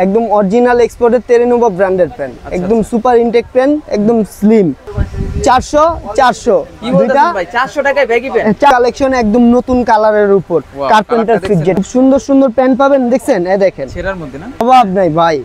একদম অরিজিনাল এক্সপোর্টের তেরেনোভা ব্র্যান্ডের পেন, একদম সুপার ইনটেক পেন, একদম স্লিম। 400 দুইটা ভাই 400 টাকায় ব্যাগি পেন কালেকশন, একদম নতুন কালারের উপর কার্পেন্টার ফিট, সুন্দর সুন্দর পেন পাবেন। দেখছেন, এই দেখেন ছেঁড়ার মধ্যে না অভাব নাই ভাই।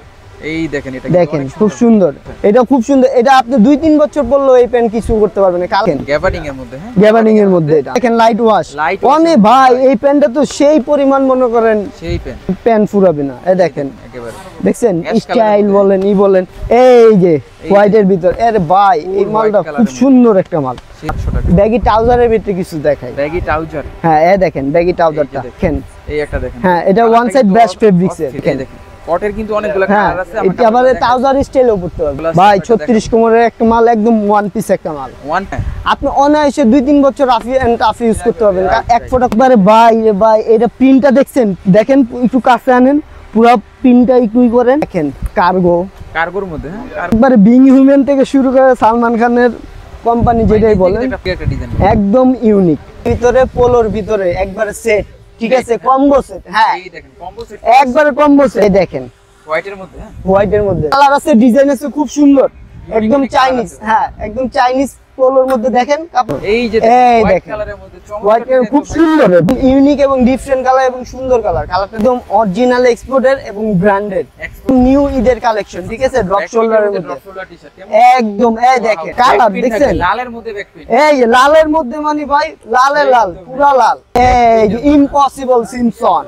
এই দেখেন, এটা দেখেন খুব সুন্দর, এটা খুব সুন্দর। এটা আপনি 2-3 বছর পরলেও এই পেন কিছু করতে পারবেন না। গ্যাবার্ডিং এর মধ্যে, হ্যাঁ গ্যাবার্ডিং এর মধ্যে এটা দেখেন লাইট ওয়াশ অনেক ভাই। এই পেনটা তো সেই পরিমাণ মনে করেন সেই পেন ফুরাবে না। এই দেখেন একেবারে দেখছেন, স্টাইল বলেন ই বলেন, এই যে হোয়াইটের ভিতর। আরে ভাই এই মালটা খুব সুন্দর একটা মাল। 700 টাকা ব্যাগি ট্রাউজারের ভিতরে কিছু দেখাই। ব্যাগি ট্রাউজার, হ্যাঁ এই দেখেন ব্যাগি ট্রাউজারটা দেখেন, এই একটা দেখেন। হ্যাঁ এটা ওয়ান সাইড ব্রাশ ফেব্রিক্স এর দেখেন, কটের কিন্তু অনেকগুলো কালার আছে। এটা আবার ট্রাউজার স্টাইলও পড়তে পারবে ভাই। 36 কোমরের একটা মাল, একদম ওয়ান পিস একটা মাল। আপনি অনায়াসে 2-3 বছর রাফি এন্ড টাফি ইউজ করতে পারবেন। এক ফোঁটা একবারে ভাই রে ভাই, এটা প্রিন্টটা দেখছেন, দেখেন একটু কাছে আনেন, পুরো প্রিন্টটা একটু করেন। দেখেন কার্গোর মধ্যে, হ্যাঁ একবারে বিং হিউম্যান থেকে শুরু করে সালমান খানের কোম্পানি যেটাই বলেন, একদম ইউনিক। ভিতরে পোলোর ভিতরে একবারে সেট, ঠিক আছে, কম্বো সেট। হ্যাঁ এই দেখেন কম্বো সেট, একবারে কম্বো সেট। এই দেখেন হোয়াইটের মধ্যে, হ্যাঁ হোয়াইটের মধ্যে কালার আছে, ডিজাইন আছে খুব সুন্দর, একদম চাইনিজ। হ্যাঁ একদম চাইনিজ পোলোর মধ্যে দেখেন কাপড়। এই যে হোয়াইট কালারের মধ্যে হোয়াইটের খুব সুন্দর, ইউনিক এবং ডিফারেন্ট কালার এবং সুন্দর কালার। কালারটা একদম অরিজিনাল এক্সপোর্টের এবং ব্র্যান্ডেড, নিউ ঈদের কালেকশন, ঠিক আছে। ড্রপ শোল্ডারের মধ্যে একদম। এই দেখেন কালার দেখছেন, লালের মধ্যে ব্যাক প্রিন্ট, এই লালের মধ্যে মানে ভাই লালে লাল, পুরা লাল। এই যে ইম্পসিবল সিমসন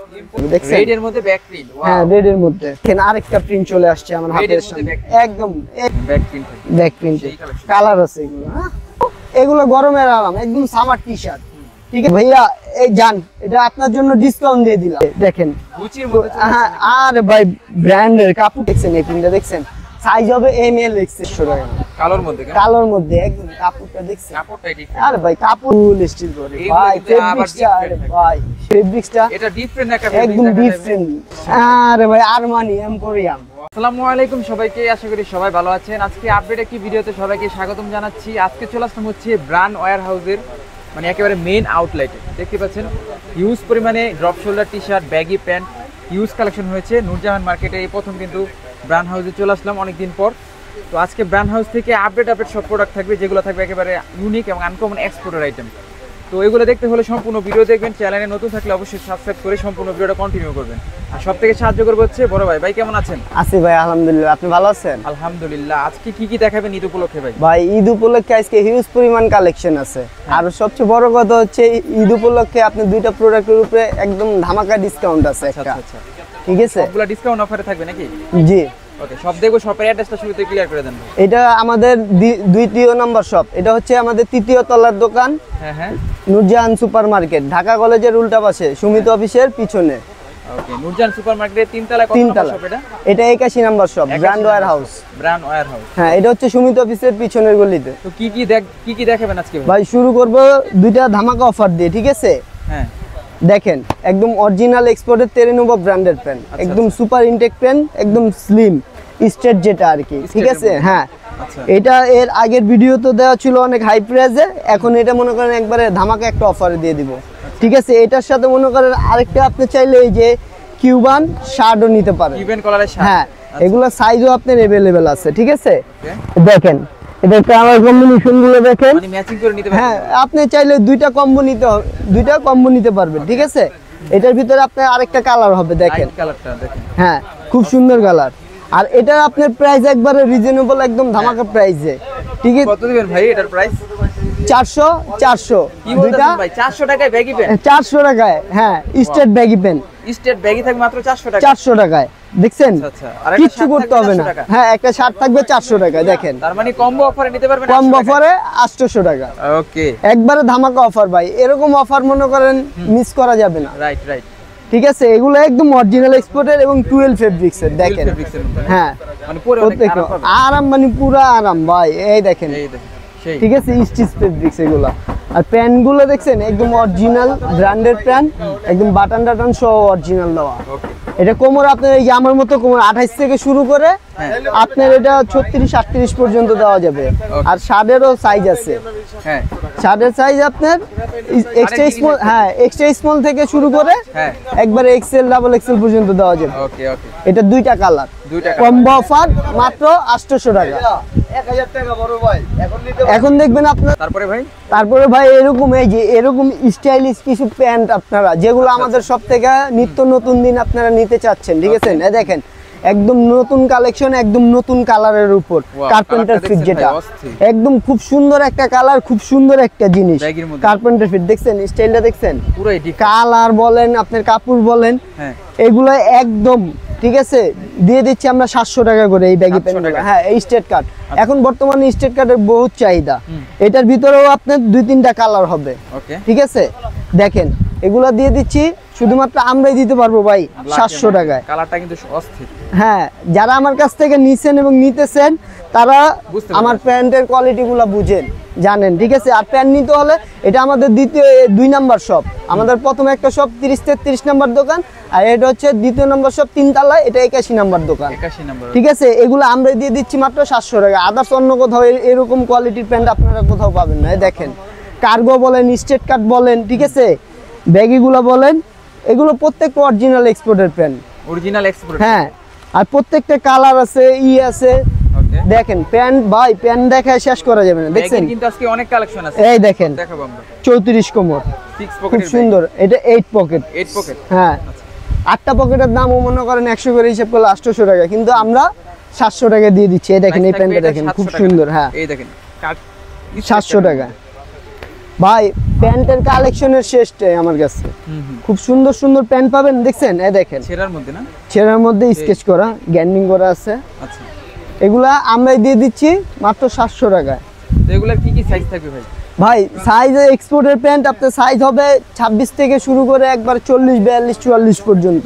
দেখছেন, রেড এর মধ্যে ব্যাক প্রিন্ট। হ্যাঁ রেড এর মধ্যে। দেখেন আরেকটা প্রিন্ট চলে আসছে আমার হাতের সামনে, একদম back print, back print colour আছে এগুলো। হ্যাঁ এগুলো গরমের আরাম, একদম সামার টি শার্ট, ঠিক আছে ভাইয়া। এই জান, এটা আপনার জন্য ডিসকাউন্ট দিয়ে দিলাম। দেখেন গুচির মধ্যে, হ্যাঁ আরে ভাই ব্র্যান্ডের কাপড় দেখছেন, এই প্রিন্টটা দেখছেন, সাইজ হবে এমএল এক্সেল। কালোর মধ্যে, কালোর মধ্যে একদম কাপড়টা দেখছেন, কাপড়টাই ঠিক। আরে ভাই কাপড় ফুল স্টিল করে ভাই, ফেব্রিক্সটা আরে ভাই ফেব্রিক্সটা এটা ডিফারেন্ট একটা একদম ডিফারেন্ট। আরে ভাই আরমানি এম্পোরিয়াম। আসসালামু আলাইকুম সবাইকে, আশা করি সবাই ভালো আছেন। আজকে আপডেট একটি ভিডিওতে সবাইকে স্বাগতম জানাচ্ছি। আজকে চলে আসলাম হচ্ছে ব্রান্ড ওয়্যার হাউসের মানে একেবারে মেইন আউটলেটে। দেখতে পাচ্ছেন হিউজ পরিমাণে drop shoulder T shirt, baggy pant huge collection হয়েছে নূরজাহান মার্কেটে। এই প্রথম কিন্তু ব্রান্ড হাউসে চলে আসলাম অনেকদিন পর। তো আজকে ব্রান্ড হাউস থেকে আপডেট সব প্রোডাক্ট থাকবে, যেগুলো থাকবে একেবারে ইউনিক এবং আনকমন এক্সপোর্টের আইটেম। তো এগুলো দেখতে হলে সম্পূর্ণ ভিডিও দেখবেন। চ্যানেলে নতুন থাকলে অবশ্যই সাবস্ক্রাইব করে সম্পূর্ণ ভিডিওটা কন্টিনিউ করবেন। আর সব থেকে সাহায্য করবে হচ্ছে বড় ভাই। ভাই কেমন আছেন? আছি ভাই আলহামদুলিল্লাহ, আপনি ভালো আছেন? আলহামদুলিল্লাহ। আজকে কি দেখাবেন ঈদ উপলক্ষে ভাই? ভাই ঈদ উপলক্ষে আজকে হিউজ পরিমাণ কালেকশন আছে। আর সবচেয়ে বড় কথা হচ্ছে ঈদ উপলক্ষে আপনি দুইটা প্রোডাক্টের উপরে একদম ধামাকা ডিসকাউন্ট আছে একটা, ঠিক আছে? সবগুলা ডিসকাউন্ট অফারে থাকবে নাকি? জি ওকে, সব দেখো, শপের অ্যাড্রেসটা শুরুতে ক্লিয়ার করে দেন। এটা আমাদের দ্বিতীয় নম্বর শপ, এটা হচ্ছে আমাদের তৃতীয় তলার দোকান। হ্যাঁ হ্যাঁ, নূরজাহান সুপার মার্কেট, ঢাকা কলেজের উল্টা পাশে সুমিত অফিসের পিছনে। ওকে, নূরজাহান সুপার মার্কেটের 3 তলায় কত নম্বর শপ এটা? এটা 81 নম্বর shop, brand warehouse. Brand warehouse, হ্যাঁ এটা হচ্ছে সুমিত অফিসের পিছনের গলিতে। তো কি দেখাবেন আজকে ভাই? শুরু করব দুইটা ধামাকা অফার দিয়ে, ঠিক আছে? হ্যাঁ দেখেন একদম অরিজিনাল এক্সপোর্টের তেরেনোভা ব্র্যান্ডের পেন, একদম সুপার ইনটেক পেন, একদম স্লিম স্ট্রেট যেটা আর কি, ঠিক আছে? হ্যাঁ এটা এর আগের ভিডিও তো দেওয়া ছিল অনেক হাই প্রাইসে, এখন এটা মনে করেন একবারে ধামাকা একটা অফারে দিয়ে দিব, ঠিক আছে? এটার সাথে মনে করেন আরেকটা আপনি চাইলে এই যে কিউবান শার্টও নিতে পারেন, কিউবান কলারের শার্ট। হ্যাঁ এগুলো সাইজও আপনার अवेलेबल আছে, ঠিক আছে? দেখেন এটা কালার কম্বিনেশন গুলো দেখেন, মানে ম্যাচিং করে নিতে পারবেন। হ্যাঁ আপনি চাইলে দুইটা কম্বো নিতে পারবেন, ঠিক আছে? এটার ভিতরে আপনার আরেকটা কালার হবে, দেখেন কালারটা দেখেন, হ্যাঁ খুব সুন্দর কালার। আর এটার আপনার প্রাইস একবারে রিজনেবল, একদম ধামাকা প্রাইসে, ঠিক আছে? কত দিবেন ভাই এটার প্রাইস? 400 কি বলতেছেন ভাই? 400 টাকায় ব্যাগি পেন? 400 টাকায়, হ্যাঁ straight baggy pant, straight baggy থাকবে মাত্র 400 টাকা। 400 টাকায়, দেখছেন? আচ্ছা, আর একটা কিছু করতে হবে না। হ্যাঁ একটা শার্ট থাকবে 400 টাকায়, দেখেন। তার মানে কম্বো অফারে নিতে পারবেন, কম্বো অফারে 800 টাকা। ওকে, একবারে ধামাকা অফার ভাই, এরকম অফার মনে করেন মিস করা যাবে না। রাইট রাইট, ঠিক আছে? এগুলো একদম অরিজিনাল এক্সপোর্টের এবং 12 ফেব্রিক্স এর, দেখেন। হ্যাঁ মানে পরে অনেক আরাম পাবেন, আরাম মানে পুরো আরাম ভাই। এই দেখেন, এই দেখেন সেই, ঠিক ঠিক আছে? স্টিচ ফেব্রিক্স এগুলা। আর প্যান্ট গুলো দেখছেন একদম অরিজিনাল ব্র্যান্ডেড প্যান্ট, একদম বাটন টাটন সহ অরিজিনাল দেওয়া। ওকে, এটা কোমর আপনার এই যে আমার মতো কোমর 28 থেকে শুরু করে হ্যাঁ। আপনার এটা 36-38 পর্যন্ত দেওয়া যাবে। আর শার্টেরও সাইজ আছে। হ্যাঁ শার্টের সাইজ আপনার এক্সট্রা স্মল, হ্যাঁ এক্সট্রা স্মল থেকে শুরু করে হ্যাঁ একবারে এক্সেল ডাবল এক্সেল পর্যন্ত দেওয়া যাবে। ওকে ওকে এটা দুইটা কালার, কম্বো অফার মাত্র 800 টাকা। 1000 টাকা বড় ভাই এখন নিতে এখন দেখবেন আপনার, তারপরে ভাই এরকম এই যে এরকম স্টাইলিশ কিছু প্যান্ট আপনারা যেগুলো আমাদের সব থেকে নিত্য নতুন দিন আপনারা নিতে চাচ্ছেন, ঠিক আছে? এই দেখেন একদম নতুন কালেকশন, একদম নতুন কালারের উপর কার্পেন্টার ফিট, যেটা একদম খুব সুন্দর একটা কালার, খুব সুন্দর একটা জিনিস কার্পেন্টার ফিট। দেখছেন স্টাইলটা, দেখছেন কালার বলেন আপনার কাপড় বলেন এগুলো একদম ঠিক আছে। দিয়ে দিচ্ছি আমরা 700 টাকা করে এই ব্যাগি প্যান্টগুলো। হ্যাঁ এই স্টেট কাট, এখন বর্তমানে স্টেট কাটের বহুত চাহিদা। এটার ভিতরেও আপনার 2-3টা কালার হবে, ঠিক আছে? দেখেন এগুলা দিয়ে দিচ্ছি শুধুমাত্র আমরাই দিতে পারবো ভাই 700 টাকায়। কালারটা কিন্তু অস্থির। হ্যাঁ যারা আমার কাছ থেকে নিছেন এবং নিতেছেন তারা আমার প্যান্টের কোয়ালিটিগুলো বুঝেন, জানেন, ঠিক আছে? আর প্যান্ট নিতে হলে এটা আমাদের দ্বিতীয় 2 নাম্বার শপ, আমাদের প্রথম একটা শপ 30-33 নাম্বার দোকান, আর এটা হচ্ছে দ্বিতীয় নাম্বার শপ 3 তলায়, এটা 81 নাম্বার দোকান, ঠিক আছে? এগুলো আমরা দিয়ে দিচ্ছি মাত্র 700 টাকা। আদার্স অন্য কোথাও এরকম কোয়ালিটির প্যান্ট আপনারা কোথাও পাবেন না। দেখেন কার্গো বলেন, স্টেট কাট বলেন, ঠিক আছে, ব্যাগিগুলো বলেন, এগুলো প্রত্যেকটা অরিজিনাল এক্সপোর্টের প্যান্ট, অরিজিনাল এক্সপোর্ট। হ্যাঁ আর প্রত্যেকটা কালার আছে, আছে। দেখেন প্যান্ট ভাই, প্যান্ট দেখায় শেষ করা যাবে না। দেখছেন কিন্তু আজকে অনেক কালেকশন আছে, এই দেখেন দেখাবো আমরা। 34 কোমর, 6 খুব পকেটের সুন্দর। এটা 8 পকেট, 8 পকেট। হ্যাঁ 8টা পকেটের দামও মনে করেন 100 করে হিসাব করলে 800 টাকা, কিন্তু আমরা 700 টাকা দিয়ে দিচ্ছি। এই দেখেন এই প্যান্টটা দেখেন খুব সুন্দর। হ্যাঁ এই দেখেন 700 টাকা ভাই। প্যান্টের কালেকশনের শেষটাই আমার কাছে, খুব সুন্দর সুন্দর প্যান্ট পাবেন। দেখছেন এই দেখেন ছেঁড়ার মধ্যে না, ছেঁড়ার মধ্যে স্কেচ করা, গ্যান্ডিং করা আছে। আচ্ছা এগুলা আমরাই দিয়ে দিচ্ছি মাত্র 700 টাকায়। তো এগুলার কি কি সাইজ থাকবে ভাই? ভাই সাইজ এক্সপোর্টের প্যান্ট আপনার সাইজ হবে 26 থেকে শুরু করে একবার 40, 42, 44 পর্যন্ত,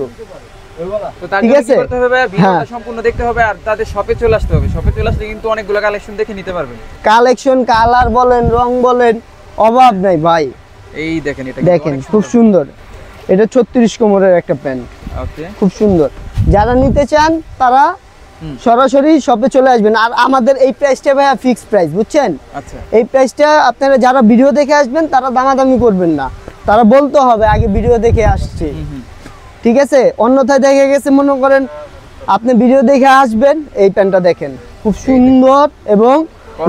তো তার ঠিক জন্য আছে? কি করতে হবে? ভিডিওটা সম্পূর্ণ দেখতে হবে আর তাদের শপে চলে আসতে হবে। শপে চলে আসলে কিন্তু অনেকগুলো কালেকশন দেখে নিতে পারবেন। কালেকশন, কালার বলেন, রং বলেন, অভাব নাই ভাই। এই দেখেন এটা দেখেন খুব সুন্দর, এটা 36 কোমরের একটা প্যান্ট, ওকে খুব সুন্দর। যারা নিতে চান তারা সরাসরি শপে চলে আসবেন। আর আমাদের এই প্রাইসটা ভাইয়া ফিক্সড প্রাইস, বুঝছেন? আচ্ছা এই প্রাইসটা আপনারা যারা ভিডিও দেখে আসবেন তারা দামাদামি করবেন না, তারা বলতে হবে আগে ভিডিও দেখে আসছি, ঠিক আছে? অন্যথায় দেখে গেছে মনে করেন আপনি ভিডিও দেখে আসবেন, এই প্যান্টটা দেখেন খুব সুন্দর এবং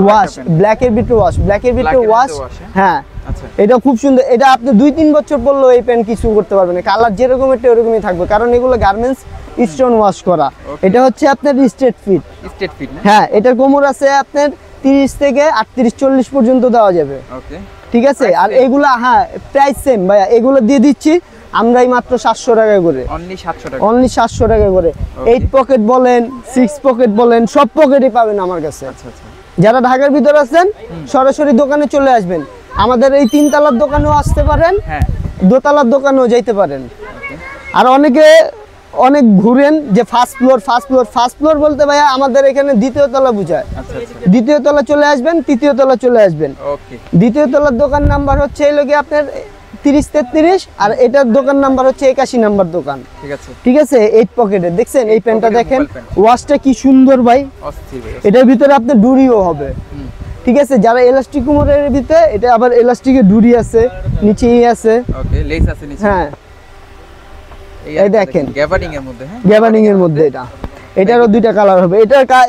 ওয়াশ, ব্ল্যাকের ভিতরে ওয়াশ, ব্ল্যাকের ভিতরে ওয়াশ। হ্যাঁ আচ্ছা এটা খুব সুন্দর। এটা আপনি 2-3 বছর পরলেও এই প্যান্ট কিছু করতে পারবেন না, কালার যেরকম একটা ওরকমই থাকবে, কারণ এগুলো গার্মেন্টস স্টোন ওয়াশ করা। এটা হচ্ছে আপনার স্ট্রেট ফিট, স্ট্রেট ফিট না? হ্যাঁ এটার কোমর আছে আপনার 30 থেকে 38-40 পর্যন্ত দেওয়া যাবে, ওকে ঠিক আছে? আর এগুলা হ্যাঁ প্রাইস সেম ভাইয়া, এগুলো দিয়ে দিচ্ছি আমরাই মাত্র 700 টাকা করে, অনলি 700 টাকা, অনলি 700 টাকা করে। 8 পকেট বলেন, 6 পকেট বলেন, সব পকেটই পাবেন আমার কাছে। আচ্ছা আচ্ছা যারা ঢাকার ভিতর আছেন সরাসরি দোকানে চলে আসবেন, আমাদের এই 3 তলার দোকানেও আসতে পারেন, হ্যাঁ 2 তলার দোকানেও যাইতে পারেন। আর অনেকে অনেক ঘুরেন যে first floor, first floor, first floor বলতে ভাইয়া আমাদের এখানে দ্বিতীয় তলা বোঝায়। আচ্ছা আচ্ছা দ্বিতীয় তলা চলে আসবেন, তৃতীয় তলা চলে আসবেন। ওকে দ্বিতীয় তলার দোকান নাম্বার হচ্ছে এই লগে আপনার 30-33, আর এটার দোকান নাম্বার হচ্ছে 81 নাম্বার দোকান, ঠিক আছে ঠিক আছে? 8 পকেটে দেখছেন এই প্যান্টটা দেখেন, ওয়াশটা কি সুন্দর ভাই। অস্থির ভাই। এটার ভিতরে আপনার ডুরিও হবে, ঠিক আছে? যারা এলাস্টিক কোমরের ভিতরে, এটা আবার এলাস্টিকের ডুরি আছে, নিচেই আছে, ওকে লেস আছে নিচে। হ্যাঁ এই দেখেন গ্যাবার্ডিং এর মধ্যে, হ্যাঁ গ্যাবার্ডিং এর মধ্যে এটা। এটারও 2টা কালার হবে।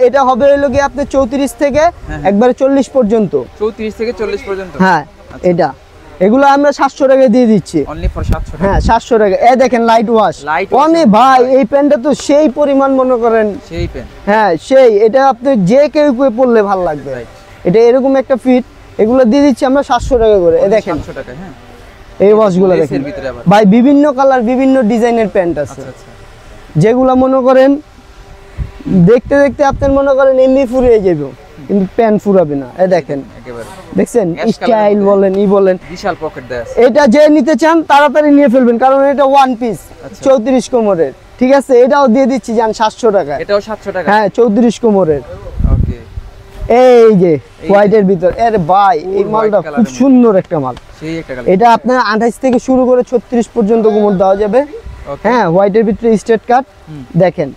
এটা হবে হলো কি আপনার 34 থেকে একবারে 40 পর্যন্ত, 34 থেকে 40 পর্যন্ত। হ্যাঁ এটা এগুলো আমরা 700 টাকা দিয়ে দিচ্ছি, অনলি ফর 700 টাকা। হ্যাঁ 700 টাকা। এই দেখেন লাইট ওয়াশ, Light wash অনেক ভাই এই প্যান্টটা তো সেই পরিমাণ মনে করেন, সেই পেন, হ্যাঁ সেই, এটা আপনি যে কেউ পরলে ভালো লাগবে। এটা এরকম একটা ফিট, এগুলো দিয়ে দিচ্ছি আমরা 700 টাকা করে। এই দেখেন 700 টাকা। হ্যাঁ এই ওয়াশগুলো দেখেন ভাই, বিভিন্ন কালার, বিভিন্ন ডিজাইনের প্যান্ট আছে, আচ্ছা আচ্ছা যেগুলো মনে করেন দেখতে দেখতে আপনার মনে করেন এমনি ফুরিয়ে যাবে, কিন্তু প্যান্ট ফুরাবে না। এই দেখেন একেবারে দেখছেন স্টাইল বলেন, ই বলেন, বিশাল পকেট দেয়া আছে। এটা যে নিতে চান তাড়াতাড়ি নিয়ে ফেলবেন, কারণ এটা ওয়ান পিস 34 কোমরের, ঠিক আছে? এটাও দিয়ে দিচ্ছি জান 700 টাকা। এটাও 700 টাকা, হ্যাঁ 34 কোমরের। ওকে এই যে হোয়াইটের ভিতর, আরে ভাই এই মালটা খুব সুন্দর একটা মাল, সেই একটা কালার। এটা আপনার 28 থেকে শুরু করে 36 পর্যন্ত কোমর দেওয়া যাবে। হ্যাঁ হোয়াইটের ভিতরে স্ট্রেট কাট, দেখেন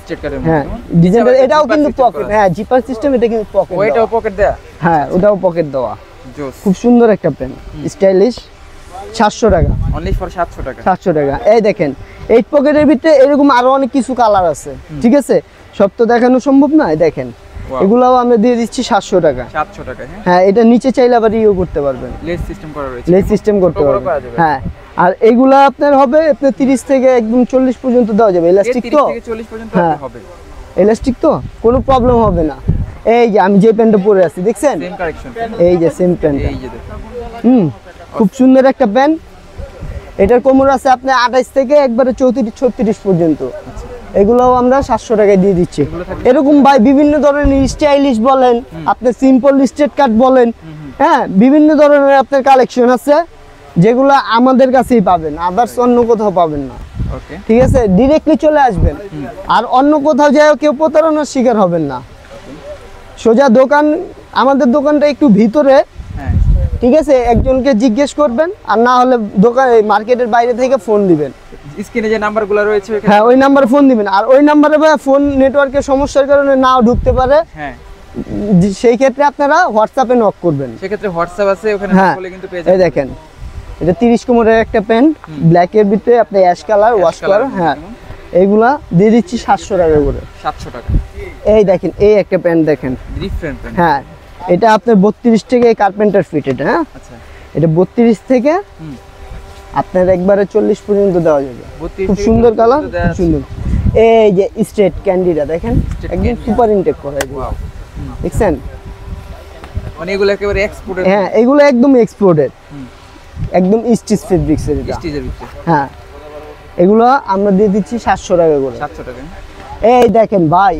স্ট্রেট কাটের হ্যাঁ মধ্যে ডিজাইনটা এটাও কিন্তু পকেট, হ্যাঁ জিপার সিস্টেম, এটা কিন্তু পকেট, ওইটাও পকেট দেয়া হ্যাঁ ওটাও পকেট দেওয়া। জোস খুব সুন্দর একটা পেন, স্টাইলিশ। 700 টাকা, অনলি ফর 700 টাকা। 700 টাকা। এই দেখেন 8 পকেটের ভিতরে এরকম আরো অনেক কিছু কালার আছে, ঠিক আছে, সব তো দেখানো সম্ভব না। এই দেখেন Wow. এগুলাও আমরা দিয়ে দিচ্ছি 700 টাকা। 700 টাকা। হ্যাঁ, হ্যাঁ এটা নিচে চাইলে আবার ইও করতে পারবেন, লেস সিস্টেম করা রয়েছে, লেস সিস্টেম করতে ছোট বড় পারবেন। করা যাবে। হ্যাঁ আর এগুলা আপনার হবে আপনার 30 থেকে একদম 40 পর্যন্ত দেওয়া যাবে, ইলাস্টিক 30 তো, থেকে 40 পর্যন্ত হ্যাঁ। হবে। ইলাস্টিক তো কোনো প্রবলেম হবে না। এই যে আমি যে প্যান্টটা পরে আছি দেখছেন, সেম কালেকশন, এই যে সেম প্যান্ট, এই যে দেখুন। খুব সুন্দর একটা প্যান্ট। এটার কোমর আছে আপনার 28 থেকে একবারে 34-36 পর্যন্ত। এগুলোও আমরা 700 টাকায় দিয়ে দিচ্ছি। এরকম ভাই বিভিন্ন ধরনের স্টাইলিশ বলেন, আপনি সিম্পল স্ট্রেট কাট বলেন, হ্যাঁ বিভিন্ন ধরনের আপনার কালেকশন আছে যেগুলো আমাদের কাছেই পাবেন, আদার্স অন্য কোথাও পাবেন না। ওকে, ঠিক আছে, ডিরেক্টলি চলে আসবেন, আর অন্য কোথাও যায় কেউ প্রতারণার শিকার হবেন না। সোজা দোকান, আমাদের দোকানটা একটু ভিতরে, হ্যাঁ ঠিক আছে, একজনকে জিজ্ঞেস করবেন, আর না হলে দোকান মার্কেটের বাইরে থেকে ফোন দিবেন। স্ক্রিনে যে নাম্বারগুলো রয়েছে ওখানে, হ্যাঁ ওই নাম্বারে ফোন দিবেন, আর ওই নাম্বারে ফোন নেটওয়ার্কের সমস্যার কারণে নাও ঢুকতে পারে, হ্যাঁ সেই ক্ষেত্রে আপনারা হোয়াটসঅ্যাপে নক করবেন। সেক্ষেত্রে হোয়াটসঅ্যাপ আছে, ওখানে হ্যাঁ বলে কিন্তু পেয়ে এই যাবেন। দেখেন এটা 30 কোমরের একটা প্যান্ট, ব্ল্যাক এর ভিতরে আপনি অ্যাশ কালার ওয়াশ কালার, করা, হ্যাঁ এইগুলা দিয়ে দিচ্ছি 700 টাকা করে। 700 টাকা। এই দেখেন এই একটা প্যান্ট দেখেন, ডিফারেন্ট প্যান্ট, হ্যাঁ এটা আপনার 32 থেকে কার্পেন্টার ফিট, এটা হ্যাঁ আচ্ছা এটা 32 থেকে আপনার একবারে 40 পর্যন্ত দেওয়া যাবে। 32 খুব থেকে সুন্দর 40 কালার, পর্যন্ত খুব দেওয়া আছে। সুন্দর। এই যে স্ট্রেট ক্যান্ডিটা দেখেন, Straight একদম candy। সুপার ইনটেক করা এগুলো, ওয়াও, দেখছেন? মানে এগুলো একেবারে এক্সপোর্টেড, হ্যাঁ এগুলো একদম এক্সপোর্টেড, একদম স্টিচ ফেব্রিক্সের এটা, স্টিচের ভিতরে হ্যাঁ এগুলো আমরা দিয়ে দিচ্ছি 700 টাকা করে। 700 টাকা। এই দেখেন ভাই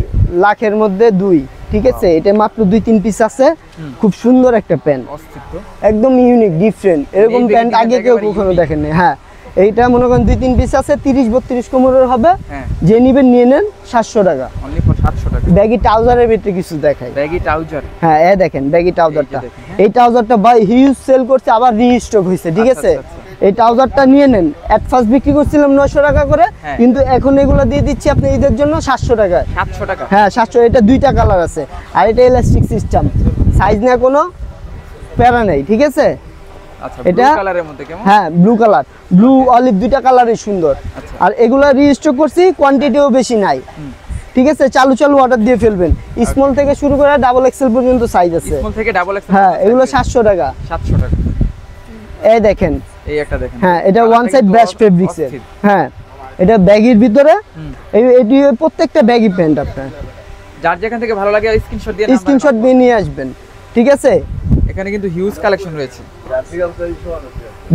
লাখের মধ্যে 2, ঠিক আছে, এটা মাত্র 2-3 পিস আছে, খুব সুন্দর একটা প্যান্ট, অস্থিত্ব, একদম ইউনিক ডিফারেন্ট, এরকম এই প্যান্ট বেগি আগে প্যান্ট কেউ একেবারে কখনো unique। দেখেন না। হ্যাঁ এইটা মনে করেন 2-3 পিস আছে, 30-32 কোমরের হবে, হ্যাঁ যে নিবেন নিয়ে নেন 700 টাকা। অনলি ফর 700 টাকা। ব্যাগি ট্রাউজারের ভিতরে কিছু দেখাই, ব্যাগি ট্রাউজার, হ্যাঁ এই দেখেন ব্যাগি ট্রাউজারটা, দেখেন, হ্যাঁ। এই ট্রাউজারটা ভাই হিউজ সেল করছে, আবার রিস্টক হয়েছে, ঠিক আচ্ছা, আছে, আচ্ছা, এই ট্রাউজারটা নিয়ে নেন। এট ফার্স্ট বিক্রি করছিলাম 900 টাকা করে, হ্যাঁ। কিন্তু এখন এগুলো দিয়ে দিচ্ছি আপনি ঈদের জন্য 700 টাকায়। 700 টাকা। হ্যাঁ 700, এটা 2টা কালার আছে, আর এটা ইলাস্টিক সিস্টেম, সাইজ না কোনো প্যারা নেই, ঠিক আছে। আচ্ছা, এটা ব্লু কালারের মধ্যে কেমন? হ্যাঁ ব্লু কালার, ব্লু অলিভ 2টা কালারই সুন্দর, আচ্ছা। আর এগুলা রিস্টক করছি, কোয়ান্টিটিও বেশি নাই, ঠিক আছে, চালু অর্ডার দিয়ে ফেলবেন। স্মল থেকে শুরু করে ডাবল এক্সেল পর্যন্ত সাইজ আছে, স্মল থেকে ডাবল এক্সেল, হ্যাঁ এগুলো 700 টাকা। 700 টাকা। এই দেখেন, এই একটা দেখেন, হ্যাঁ এটা কালারটা ওয়ান সাইড কিন্তু ব্রাশ ফেব্রিক্সের, অস্থির। হ্যাঁ এটা ব্যাগির ভিতরে, এটি প্রত্যেকটা ব্যাগি প্যান্ট আপনার যার যেখান থেকে ভালো লাগে স্ক্রিনশট দিয়ে স্ক্রিনশট দিয়ে নিয়ে আসবেন, ঠিক আছে। এখানে কিন্তু হিউজ কালেকশন রয়েছে।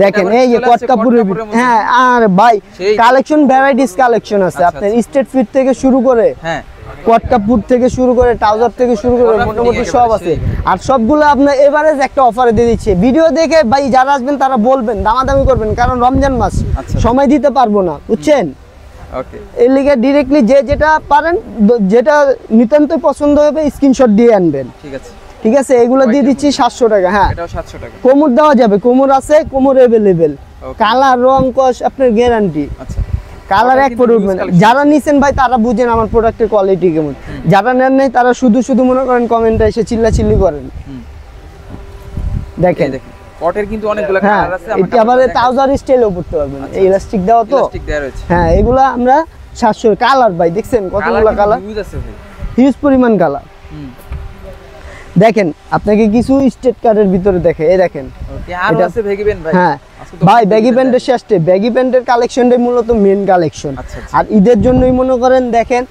দেখেন এটা এই যে চলে কট আসছে কাপড়ের কট কাপড়ের মধ্যে। হ্যাঁ আর ভাই সেই- কালেকশন ভ্যারাইটিস কালেকশন আছে আচ্ছা, আপনার, আচ্ছা। স্টেট ফিট থেকে শুরু করে, হ্যাঁ কট কাপড় থেকে শুরু করে, ট্রাউজার থেকে শুরু করে, ওরা মোটামুটি fitting সব একেবারে আছে। সেই। আর সবগুলো আপনার এভারেজ একটা অফারে দিয়ে দিচ্ছে। ভিডিও দেখে ভাই যারা আসবেন তারা বলবেন, দামাদামি করবেন, কারণ রমজান মাস, আচ্ছা। সময় দিতে পারবো না, বুঝছেন। ওকে, এর লিগে ডিরেক্টলি যে যেটা পারেন, যেটা নিতান্তই পছন্দ হবে স্ক্রিনশট দিয়ে আনবেন, ঠিক আছে। ঠিক আছে। এগুলো দিয়ে দিচ্ছি 700 টাকা। হ্যাঁ এটাও 700 টাকা। কোমর দেওয়া যাবে, কোমর আছে, কোমর অ্যাভেলেবেল, Okay. কালার রং কস আপনার গ্যারান্টি, আচ্ছা, কালার ওটা এক কিন্তু পরে huge উঠবেন। collection। যারা নিছেন ভাই তারা বুঝেন আমার প্রোডাক্টের কোয়ালিটি কেমন, যারা নেন নাই তারা শুধু শুধু মনে করেন কমেন্টে এসে চিল্লাচিল্লি করেন। দেখেন এই দেখেন কটের কিন্তু অনেকগুলো হ্যাঁ কালার আছে, এটা আবার ট্রাউজার স্টাইলও পড়তে পারবেন, এই ইলাস্টিক দেওয়া তো, ইলাস্টিক দেয়া রয়েছে। হ্যাঁ এগুলা আমরা 700 কালার ভাই দেখছেন কতগুলো কালার, হিউজ আছে ভাই। হিউজ পরিমাণ কালার। হুম, দেখেন আপনাকে কিছু স্টেট কার্ডের ভিতরে দেখে, এই দেখেন ওকে, আর এটা- আছে ভেগি প্যান্ট ভাই। হ্যাঁ আজকে তো ভাই অনেক ব্যাগি design প্যান্টের শেষে ব্যাগি প্যান্টের কালেকশনটাই মূলত মেন কালেকশন। আচ্ছা, আচ্ছা। আর ঈদের জন্যই মনে করেন দেখেন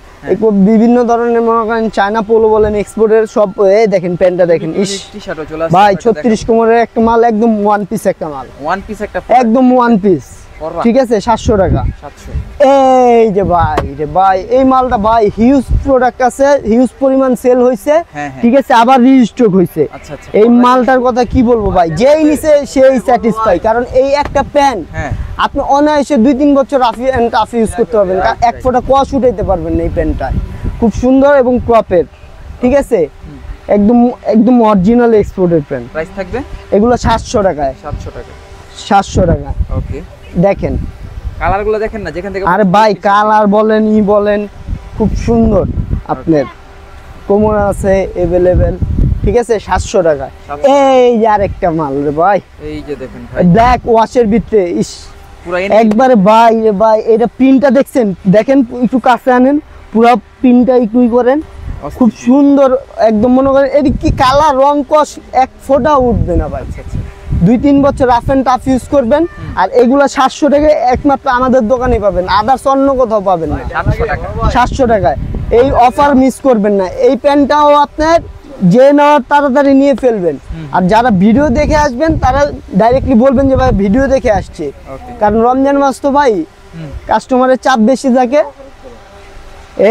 বিভিন্ন ধরনের মনে করেন চায়না পোলো বলেন, এক্সপোর্টের সব, এই দেখেন প্যান্টটা দেখেন, ইস টি-শার্টও চলে আসছে ভাই 36 কোমরের একটা মাল, একদম ওয়ান পিস একটা মাল, ওয়ান পিস একটা একদম ওয়ান পিস, পরবা। ঠিক আছে 700 টাকা। 700। এই যে ভাই এই মালটা ভাই হিউজ প্রোডাক্ট আছে, হিউজ পরিমাণ সেল হয়েছে, হ্যাঁ, হ্যাঁ। ঠিক আছে, আবার রিস্টক হয়েছে। আচ্ছা, আচ্ছা। এই মালটার কথা কি বলবো ভাই, যেই নিছে সেই স্যাটিসফাই, কারণ এই একটা প্যান্ট হ্যাঁ, আপনি অনায়াসে 2-3 বছর রাফি এন্ড টাফি ইউজ করতে পারবেন, এক ফোঁটা কস উঠাইতে পারবেন না এই প্যান্টটায়, খুব সুন্দর এবং ক্রপের, ঠিক আছে, একদম একদম অরিজিনাল এক্সপোর্টেড প্যান্ট। প্রাইস থাকবে এগুলো 700 টাকায়, 700 টাকা। 700 টাকা। ওকে, দেখেন কালারগুলো দেখেন না যেখান থেকে। আরে ভাই কালার বলেন ই বলেন, খুব সুন্দর আপনার কোমর আছে अवेलेबल, ঠিক আছে 700 টাকায়। এই যে আরেকটা মাল রে ভাই, এই যে দেখেন ভাই ব্ল্যাক ওয়াশের ভিতরে ইস পুরো একবারে ভাই রে ভাই, এটা প্রিন্টটা দেখছেন, দেখেন একটু কাছে আনেন, পুরো প্রিন্টটা একটু করেন, খুব সুন্দর একদম। মনে করেন এদিক কি কালার রং কস এক ফোঁটা উঠবে না ভাই। 2-3 বছর রাফ এন্ড টাফ ইউজ করবেন। আর এগুলা 700 টাকায় একমাত্র আমাদের দোকানে পাবেন, আদার্স অন্য কোথাও পাবেন না। 700 টাকায় এই অফার মিস করবেন না। এই প্যান্টটাও আপনার যে নেওয়ার তাড়াতাড়ি নিয়ে ফেলবেন। আর যারা ভিডিও দেখে আসবেন তারা ডাইরেক্টলি বলবেন যে ভাই ভিডিও দেখে আসছে, কারণ রমজান মাস তো ভাই কাস্টমারের চাপ বেশি থাকে।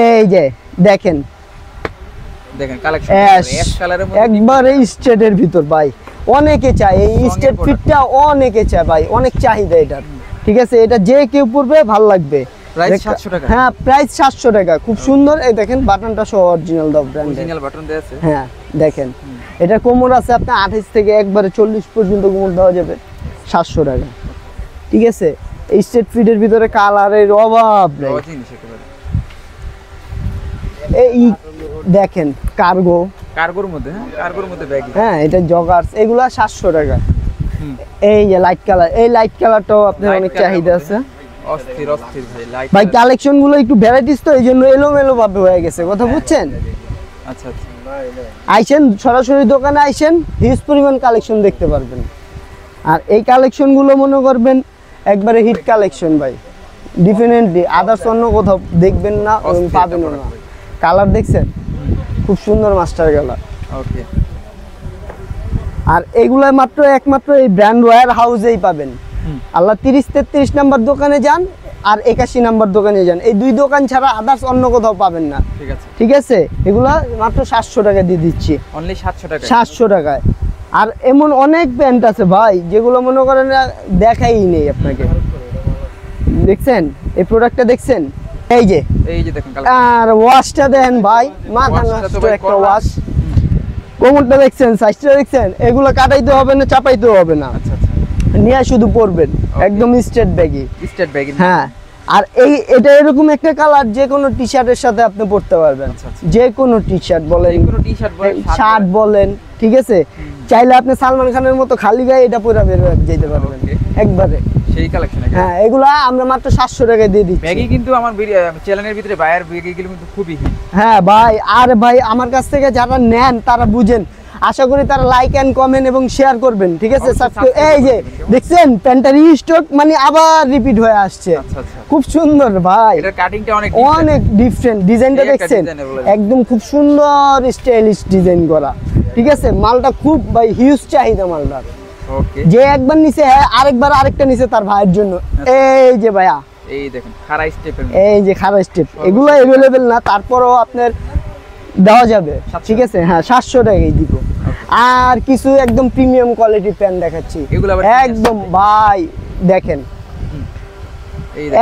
এই যে দেখেন কালেকশন অ্যাশ কালারের মধ্যে একবারে স্ট্রেটের ভিতর ভাই, অনেকে চায় এই স্ট্রেট ফিটটা, অনেকে চায় ভাই, অনেক চাহিদা এটার, ঠিক আছে। এটা যে কেউ পরবে ভালো লাগবে। প্রাইস 700 টাকা। হ্যাঁ প্রাইস 700 টাকা, খুব সুন্দর। এই দেখেন বাটনটা সহ অরিজিনাল দাও ব্র্যান্ডের, অরিজিনাল বাটন দেয়া আছে। হ্যাঁ দেখেন এটা কোমর আছে আপনার 28 থেকে একবারে 40 পর্যন্ত কোমর দেওয়া যাবে 700 টাকা, ঠিক আছে। এই স্ট্রেট ফিটের ভিতরে কালারের অভাব নেই। এই দেখেন কার্গোর মধ্যে, হ্যাঁ কার্গোর মধ্যে ব্যাগি, হ্যাঁ এটা জগার্স, এগুলা 700 টাকা। এই যে লাইট কালার, এই লাইট কালারটাও আপনার অনেক চাহিদা আছে। অস্থির অস্থির ভাই লাইট ভাই কালেকশন গুলো একটু ভ্যারাইটিস তো, এই জন্য এলোমেলো ভাবে হয়ে গেছে, কথা বুঝছেন। আচ্ছা আচ্ছা, আইসেন সরাসরি দোকানে আইসেন, হিউজ পরিমাণ কালেকশন দেখতে পারবেন। আর এই কালেকশন গুলো মনে করবেন একবারে হিট কালেকশন ভাই, ডেফিনেটলি আদার্স অন্য কোথাও দেখবেন না, পাবেন না। কালার দেখছেন খুব সুন্দর মাস্টার কালার। ওকে, আর এগুলা মাত্র একমাত্র এই ব্র্যান্ড ওয়্যার হাউসেই পাবেন। আল্লাহ 30-33 নাম্বার দোকানে যান আর 81 নাম্বার দোকানে যান, এই দুই দোকান ছাড়া আদার্স অন্য কোথাও পাবেন না। ঠিক আছে, ঠিক আছে। এগুলা মাত্র 700 টাকা দিয়ে দিচ্ছি, অনলি 700 টাকা, 700 টাকায়। আর এমন অনেক প্যান্ট আছে ভাই যেগুলো মনে করেন দেখাই নেই আপনাকে। দেখছেন এই প্রোডাক্টটা দেখছেন, এই যে দেখুন। আর ওয়াশটা দেন ভাই, মাথা নষ্ট একটা ওয়াশ। কোমরটা দেখছেন, সাইজটা দেখছেন, এগুলো কাটাইতে হবে না, চাপাইতে হবে না। আচ্ছা আচ্ছা, নিয়ে শুধু পরবেন, একদম স্ট্রেট ব্যাগি। ব্যাগি, হ্যাঁ। আর এটা এরকম একটা কালার যে কোনো টি শার্টের সাথে আপনি পরতে পারবেন। যে কোনো টি শার্ট বলেন, শার্ট বলেন, ঠিক আছে। চাইলে আপনি সালমান খানের মতো খালি গায়ে এটা পরে বের হয়ে যেতে পারবেন একবারে, সেই কালেকশন। হ্যাঁ এগুলা আমরা মাত্র 700 টাকায় দিয়ে দিচ্ছি। ব্যাগি কিন্তু আমার চ্যানেলের ভিতরে বায়ার ব্যাগি গুলো কিন্তু খুবই হিট। হ্যাঁ ভাই, আর ভাই আমার কাছ থেকে যারা নেন তারা বুঝেন, আশা করি তারা লাইক এন্ড কমেন্ট এবং শেয়ার করবেন, ঠিক আছে। এই যে দেখছেন প্যান্টটা রিস্টক, মানে আবার রিপিট হয়ে আসছে। খুব সুন্দর ভাই, এটার কাটিংটা অনেক ডিফারেন্ট, ডিজাইনটা দেখছেন একদম খুব সুন্দর স্টাইলিশ ডিজাইন করা, ঠিক আছে। মালটা খুব ভাই হিউজ চাহিদা মালটার। যে একবার নিচে আরেকবার আরেকটা নিচে তার ভাইয়ের জন্য। এই যে ভাইয়া, এই দেখেন খাড়া স্টেপের, এই যে খাড়া স্টেপ, এগুলো अवेलेबल না, তারপরও আপনার দেওয়া যাবে, ঠিক আছে। হ্যাঁ 700 টাকায় দিব। আর কিছু একদম প্রিমিয়াম কোয়ালিটির প্যান্ট দেখাচ্ছি, একদম ভাই দেখেন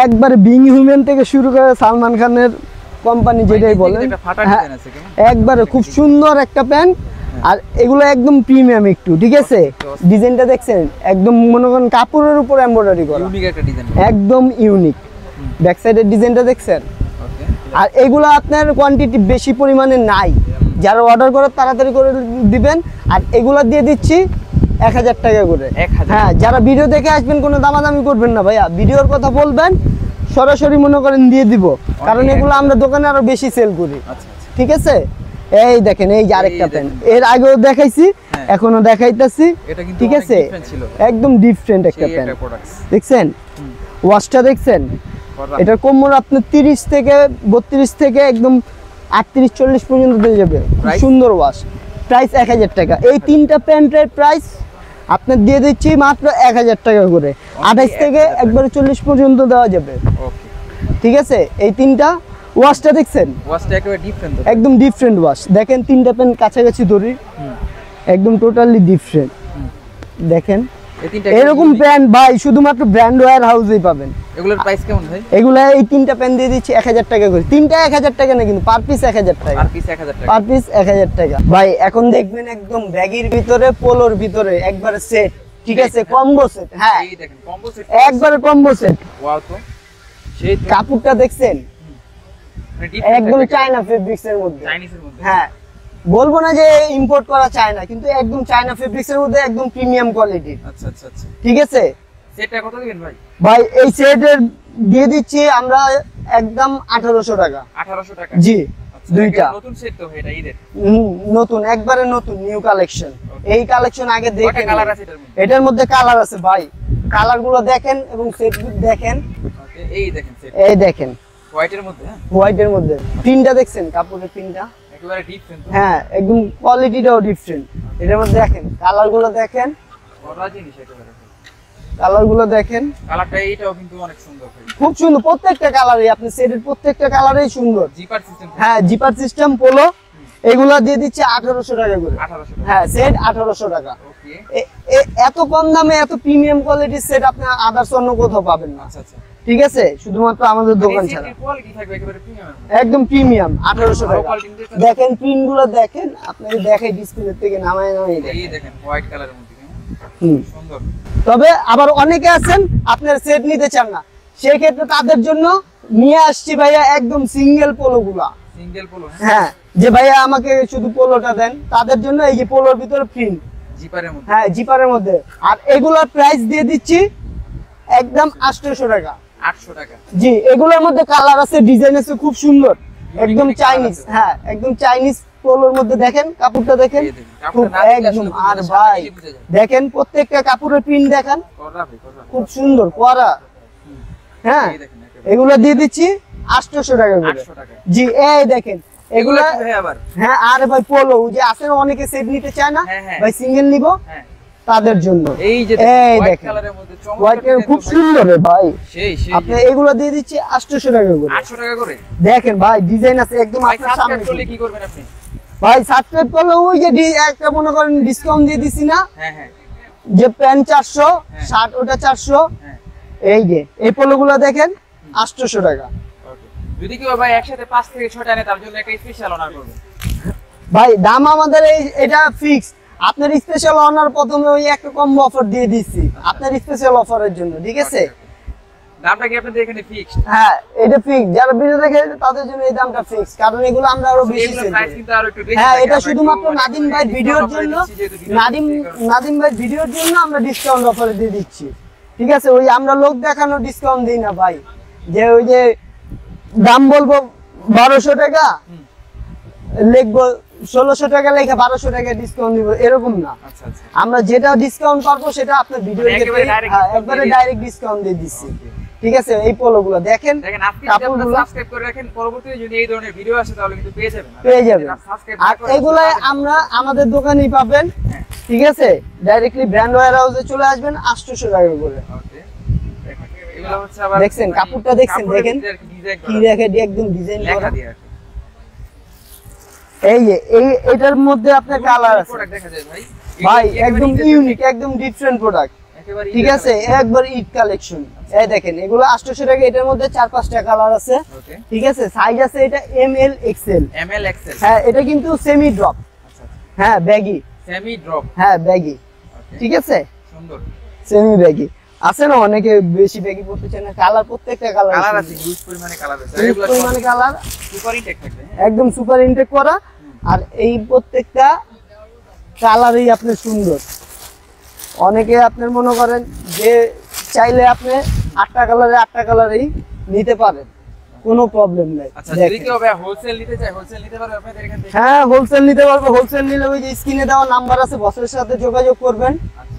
একবার বিং হিউম্যান থেকে শুরু করে সালমান খানের কোম্পানি যেটাই বলেন, একবারে খুব সুন্দর একটা প্যান্ট। আর এগুলো একদম প্রিমিয়াম একটু, ঠিক আছে। ডিজাইনটা দেখছেন একদম মনে করেন কাপড়ের উপর এমব্রয়ডারি করা, ইউনিক একটা ডিজাইন, একদম ইউনিক। ব্যাক সাইডের ডিজাইনটা দেখছেন। আর এগুলো আপনার কোয়ান্টিটি বেশি পরিমাণে নাই, যারা অর্ডার করে তাড়াতাড়ি করে দিবেন। আর এগুলো দিয়ে দিচ্ছি 1000 টাকা করে। হ্যাঁ, যারা ভিডিও দেখে আসবেন কোনো দামাদামি করবেন না ভাইয়া, ভিডিওর কথা বলবেন, সরাসরি মনে করেন দিয়ে দিব, কারণ এগুলো আমরা দোকানে আরো বেশি সেল করি, ঠিক আছে। এই দেখেন এই যে আরেকটা প্যান্ট, এর আগেও দেখাইছি, এখনো দেখাইতেছি, ঠিক আছে। একদম ডিফারেন্ট একটা প্যান্ট দেখছেন, ওয়াশটা দেখছেন। এটার কোমর আপনার 30 থেকে 32 থেকে একদম 38-40 পর্যন্ত দিয়ে যাবে, খুব সুন্দর ওয়াশ। প্রাইস 1000 টাকা। এই তিনটা প্যান্টের প্রাইস আপনার দিয়ে দিচ্ছি মাত্র 1000 টাকা করে। 28 থেকে একবারে 40 পর্যন্ত দেওয়া যাবে, ঠিক আছে। এই তিনটা ওয়াশটা দেখছেন, ওয়াশটা একেবারে ডিফারেন্ট, একদম ডিফারেন্ট ওয়াশ। দেখেন তিনটা প্যান্ট কাছাকাছি ধরি, একদম টোটালি ডিফারেন্ট। দেখেন এরকম প্যান্ট ভাই শুধুমাত্র ব্র্যান্ড ওয়্যার হাউসেই পাবেন। এগুলোর প্রাইস কেমন ভাই? এগুলা এই তিনটা প্যান্ট দিয়ে দিচ্ছি 1000 টাকা করে। তিনটা 1000 টাকা না, কিন্তু পার পিস 1000 টাকা, পার পিস 1000 টাকা, পার পিস 1000 টাকা। ভাই এখন দেখবেন একদম ব্যাগির ভিতরে, পোলোর ভিতরে একবারে সেট, ঠিক আছে, কম্বো সেট। হ্যাঁ এই দেখেন কম্বো সেট, একবারে কম্বো সেট। ওয়াও, তো সেই কাপড়টা দেখছেন একদম চায়না ফেব্রিক্স এর মধ্যে। চাইনিজের মধ্যে। হ্যাঁ, বলবো না যে ইম্পোর্ট করা চায়না, কিন্তু একদম চায়না ফেব্রিক্স এর মধ্যে একদম প্রিমিয়াম কোয়ালিটি। আচ্ছা আচ্ছা আচ্ছা। ঠিক আছে সেটটা কত দিবেন ভাই? ভাই এই সেটের দিয়ে দিচ্ছি আমরা একদম 1800 টাকা। 1800 টাকা। জি, আচ্ছা, দুইটা নতুন সেট তো এটা ঈদের। নতুন, একবারে নতুন নিউ কালেকশন। এই কালেকশন আগে কয়টা দেখেন। কালার আছে এটার মধ্যে? এটার মধ্যে কালার আছে ভাই, কালার গুলো দেখেন এবং সেট দেখেন। ওকে, এই দেখেন সেট। এই দেখেন হোয়াইটের মধ্যে, হ্যাঁ? হোয়াইটের মধ্যে প্রিন্টটা দেখছেন, কাপড়ের প্রিন্টটা একেবারে ডিফারেন্ট। হ্যাঁ একদম কোয়ালিটিটাও ডিফারেন্ট। এটার মধ্যে দেখেন কালার গুলো দেখেন, বড় জিনিস একেবারে। কালার গুলো দেখেন, কালারটা এইটাও কিন্তু অনেক সুন্দর ভাই। খুব সুন্দর প্রত্যেকটা কালারই, আপনি সেটের প্রত্যেকটা কালারই সুন্দর। Zipper system. হ্যাঁ জিপার সিস্টেম পোলো, এগুলা দিয়ে দিচ্ছে 1800 টাকা করে। 1800 টাকা। হ্যাঁ সেট 1800 টাকা। ওকে। এত কম দামে এত প্রিমিয়াম কোয়ালিটির সেট আপনি আদার্স অন্য কোথাও পাবেন না। আচ্ছা আচ্ছা। ঠিক আছে, শুধুমাত্র আমাদের দোকান ছাড়া। এর কোয়ালিটি থাকবে একেবারে প্রিমিয়াম। একদম প্রিমিয়াম 1800 ভালো টাকা। কোয়ালিটি দেখতে। দেখেন প্রিন্ট গুলো দেখেন, আপনাকে দেখাই ডিসপ্লে থেকে নামায় নামায় দেখেন। এই দেখেন হোয়াইট কালারের মধ্যে, হ্যাঁ? হুম। সুন্দর। তবে আবার অনেকে আছেন আপনার সেট নিতে চান না, সেই ক্ষেত্রে তাদের জন্য নিয়ে আসছি ভাইয়া একদম সিঙ্গেল পোলো গুলা। সিঙ্গেল পোলো, হ্যাঁ? হ্যাঁ, যে ভাইয়া আমাকে শুধু পোলোটা দেন, তাদের জন্য এই যে পোলোর ভিতরে প্রিন্ট। জিপারের মধ্যে। হ্যাঁ জিপারের মধ্যে। আর এগুলোর প্রাইস দিয়ে দিচ্ছি একদম 800 টাকা। 800 টাকা। জি, এগুলোর মধ্যে কালার আছে, ডিজাইন আছে খুব সুন্দর, একদম Unique চাইনিজ। colour আছে। হ্যাঁ একদম চাইনিজ পোলোর মধ্যে দেখেন কাপড়টা দেখেন, এই দেখেন, খুব কাপড়টা না দেখলে একদম। আসলে আর বুঝা ভাই যায়, বুঝা যায়। দেখেন প্রত্যেকটা কাপড়ের প্রিন্ট দেখেন, কররা ভাই, কররা। খুব সুন্দর করা। হ্যাঁ এই দেখেন একেবারে। এগুলো দিয়ে দিচ্ছি 800 টাকা করে। 800 টাকা। জি, এই দেখেন এগুলা। কি ভাই আবার? হ্যাঁ আরে ভাই পোলো যে আছে না, অনেকে সেট নিতে চায় না, হ্যাঁ, হ্যাঁ। ভাই সিঙ্গেল নিব হ্যাঁ। তাদের জন্য। এই যে এই হোয়াইট দেখেন কালারের মধ্যে হোয়াইট চমৎকার খুব design তো সুন্দর রে ভাই। সেই সেই। আপনি এগুলো দিয়ে দিচ্ছি 800 টাকা করে। 800 টাকা করে। দেখেন ভাই ডিজাইন আছে একদম ভাই আপনার সাবস্ক্রাইব সামনে। করলে কি করবেন আপনি? ভাই সাবস্ক্রাইব করলে ওই যে একটা মনে করেন ডিসকাউন্ট দিয়ে দিছি না, হ্যাঁ হ্যাঁ যে প্যান্ট 400, হ্যাঁ। শার্ট ওটা 400। হ্যাঁ। এই যে এই পোলোগুলো দেখেন 800 টাকা। ওকে। যদি কেউ ভাই একসাথে 5 থেকে 6টা নেয় তার জন্য একটা স্পেশাল অনার করবে। ভাই দাম আমাদের এটা ফিক্স। আপনার স্পেশাল অনার প্রথমে ওই একটা কম্বো অফার দিয়ে দিচ্ছি আপনার স্পেশাল অফারের জন্য। ঠিক আছে, দামটা কি আপনাদের এখানে ফিক্সড? হ্যাঁ এটা ফিক্স। যারা ভিডিও দেখে তাদের জন্য এই দামটা ফিক্স, কারণ এগুলো আমরা আরো বেশি এগুলো সেল প্রাইস করি। কিন্তু আরো একটু বেশি। হ্যাঁ থাকে। এটা আমরা শুধুমাত্র একটু নাদিম ভাই discount ভিডিওর offer জন্য, দিচ্ছি যেহেতু video নাদিম ভাই ভিডিওর জন্য আমরা ডিসকাউন্ট অফারে দিয়ে দিচ্ছি। ঠিক আছে, ওই আমরা লোক দেখানো ডিসকাউন্ট দিই না ভাই, যে ওই যে দাম বলবো 1200 টাকা লিখবো 1600 টাকা লেখা 1200 টাকা ডিসকাউন্ট দিব, এরকম না। আচ্ছা আচ্ছা। আমরা যেটা ডিসকাউন্ট পারবো সেটা আপনার ভিডিও একেবারে direct discount একবারে দিয়ে ডাইরেক্ট ডিসকাউন্ট দিয়ে দিচ্ছি। ঠিক আছে, এই পোলোগুলো দেখেন, দেখেন আজকে যদি আপনারা কাপড়গুলো সাবস্ক্রাইব করে রাখেন পরবর্তীতে যদি এই ধরনের ভিডিও আসে তাহলে কিন্তু পেয়ে যাবেন। পেয়ে যাবেন। সাবস্ক্রাইব আর এগুলো আমরা আমাদের দোকানেই পাবেন। হ্যাঁ। ঠিক আছে, ডাইরেক্টলি ব্র্যান্ড ওয়্যার হাউসে চলে আসবেন 800 টাকা করে। ওকে। এগুলো হচ্ছে আবার দেখছেন, কাপড়টা দেখছেন, কাপড়ের দেখেন ভিতরে আর কি ডিজাইন কি করা। রেখে একদম ডিজাইন করা। লেখা দিয়ে আর কি। এই যে এটার মধ্যে আপনার কালার আছে প্রোডাক্ট দেখা যায় ভাই। ভাই, এগুলো একদম একেবারে ইউনিক, একদম ডিফারেন্ট প্রোডাক্ট। একেবারে ঠিক আছে, একবার ঈদ কালেকশন। এই দেখেন এগুলো 800 টাকা। এটার মধ্যে 4-5টা কালার আছে। ওকে। ঠিক আছে, সাইজ আছে এটা ML XL। ML XL। হ্যাঁ এটা কিন্তু সেমি ড্রপ। আচ্ছা আচ্ছা। হ্যাঁ ব্যাগি। Semi drop. হ্যাঁ ব্যাগি। ওকে। ঠিক আছে, সুন্দর। সেমি ব্যাগি আছে না, অনেকে বেশি ব্যাগি পড়তে চায় না। কালার প্রত্যেকটা কালার কালার আছে, হিউজ পরিমাণে কালার আছে। আর হিউজ এগুলো পরিমাণে কালার, সুপার ইনটেক থাকবে। হ্যাঁ? একদম সুপার ইনটেক করা। আর এই প্রত্যেকটা কালারই আপনার সুন্দর। অনেকে আপনার মনে করেন যে চাইলে আপনি 8টা কালারে 8টা কালারই নিতে পারেন, কোনো প্রবলেম নাই। আচ্ছা, যদি কেউ ভাই হোলসেল নিতে চায় হোলসেল নিতে পারবে আপনাদের এখান থেকে? হ্যাঁ হোলসেল নিতে পারবে। হোলসেল নিলে ওই যে স্ক্রিনে দেওয়া নাম্বার আছে, বসের সাথে যোগাযোগ করবেন। আচ্ছা।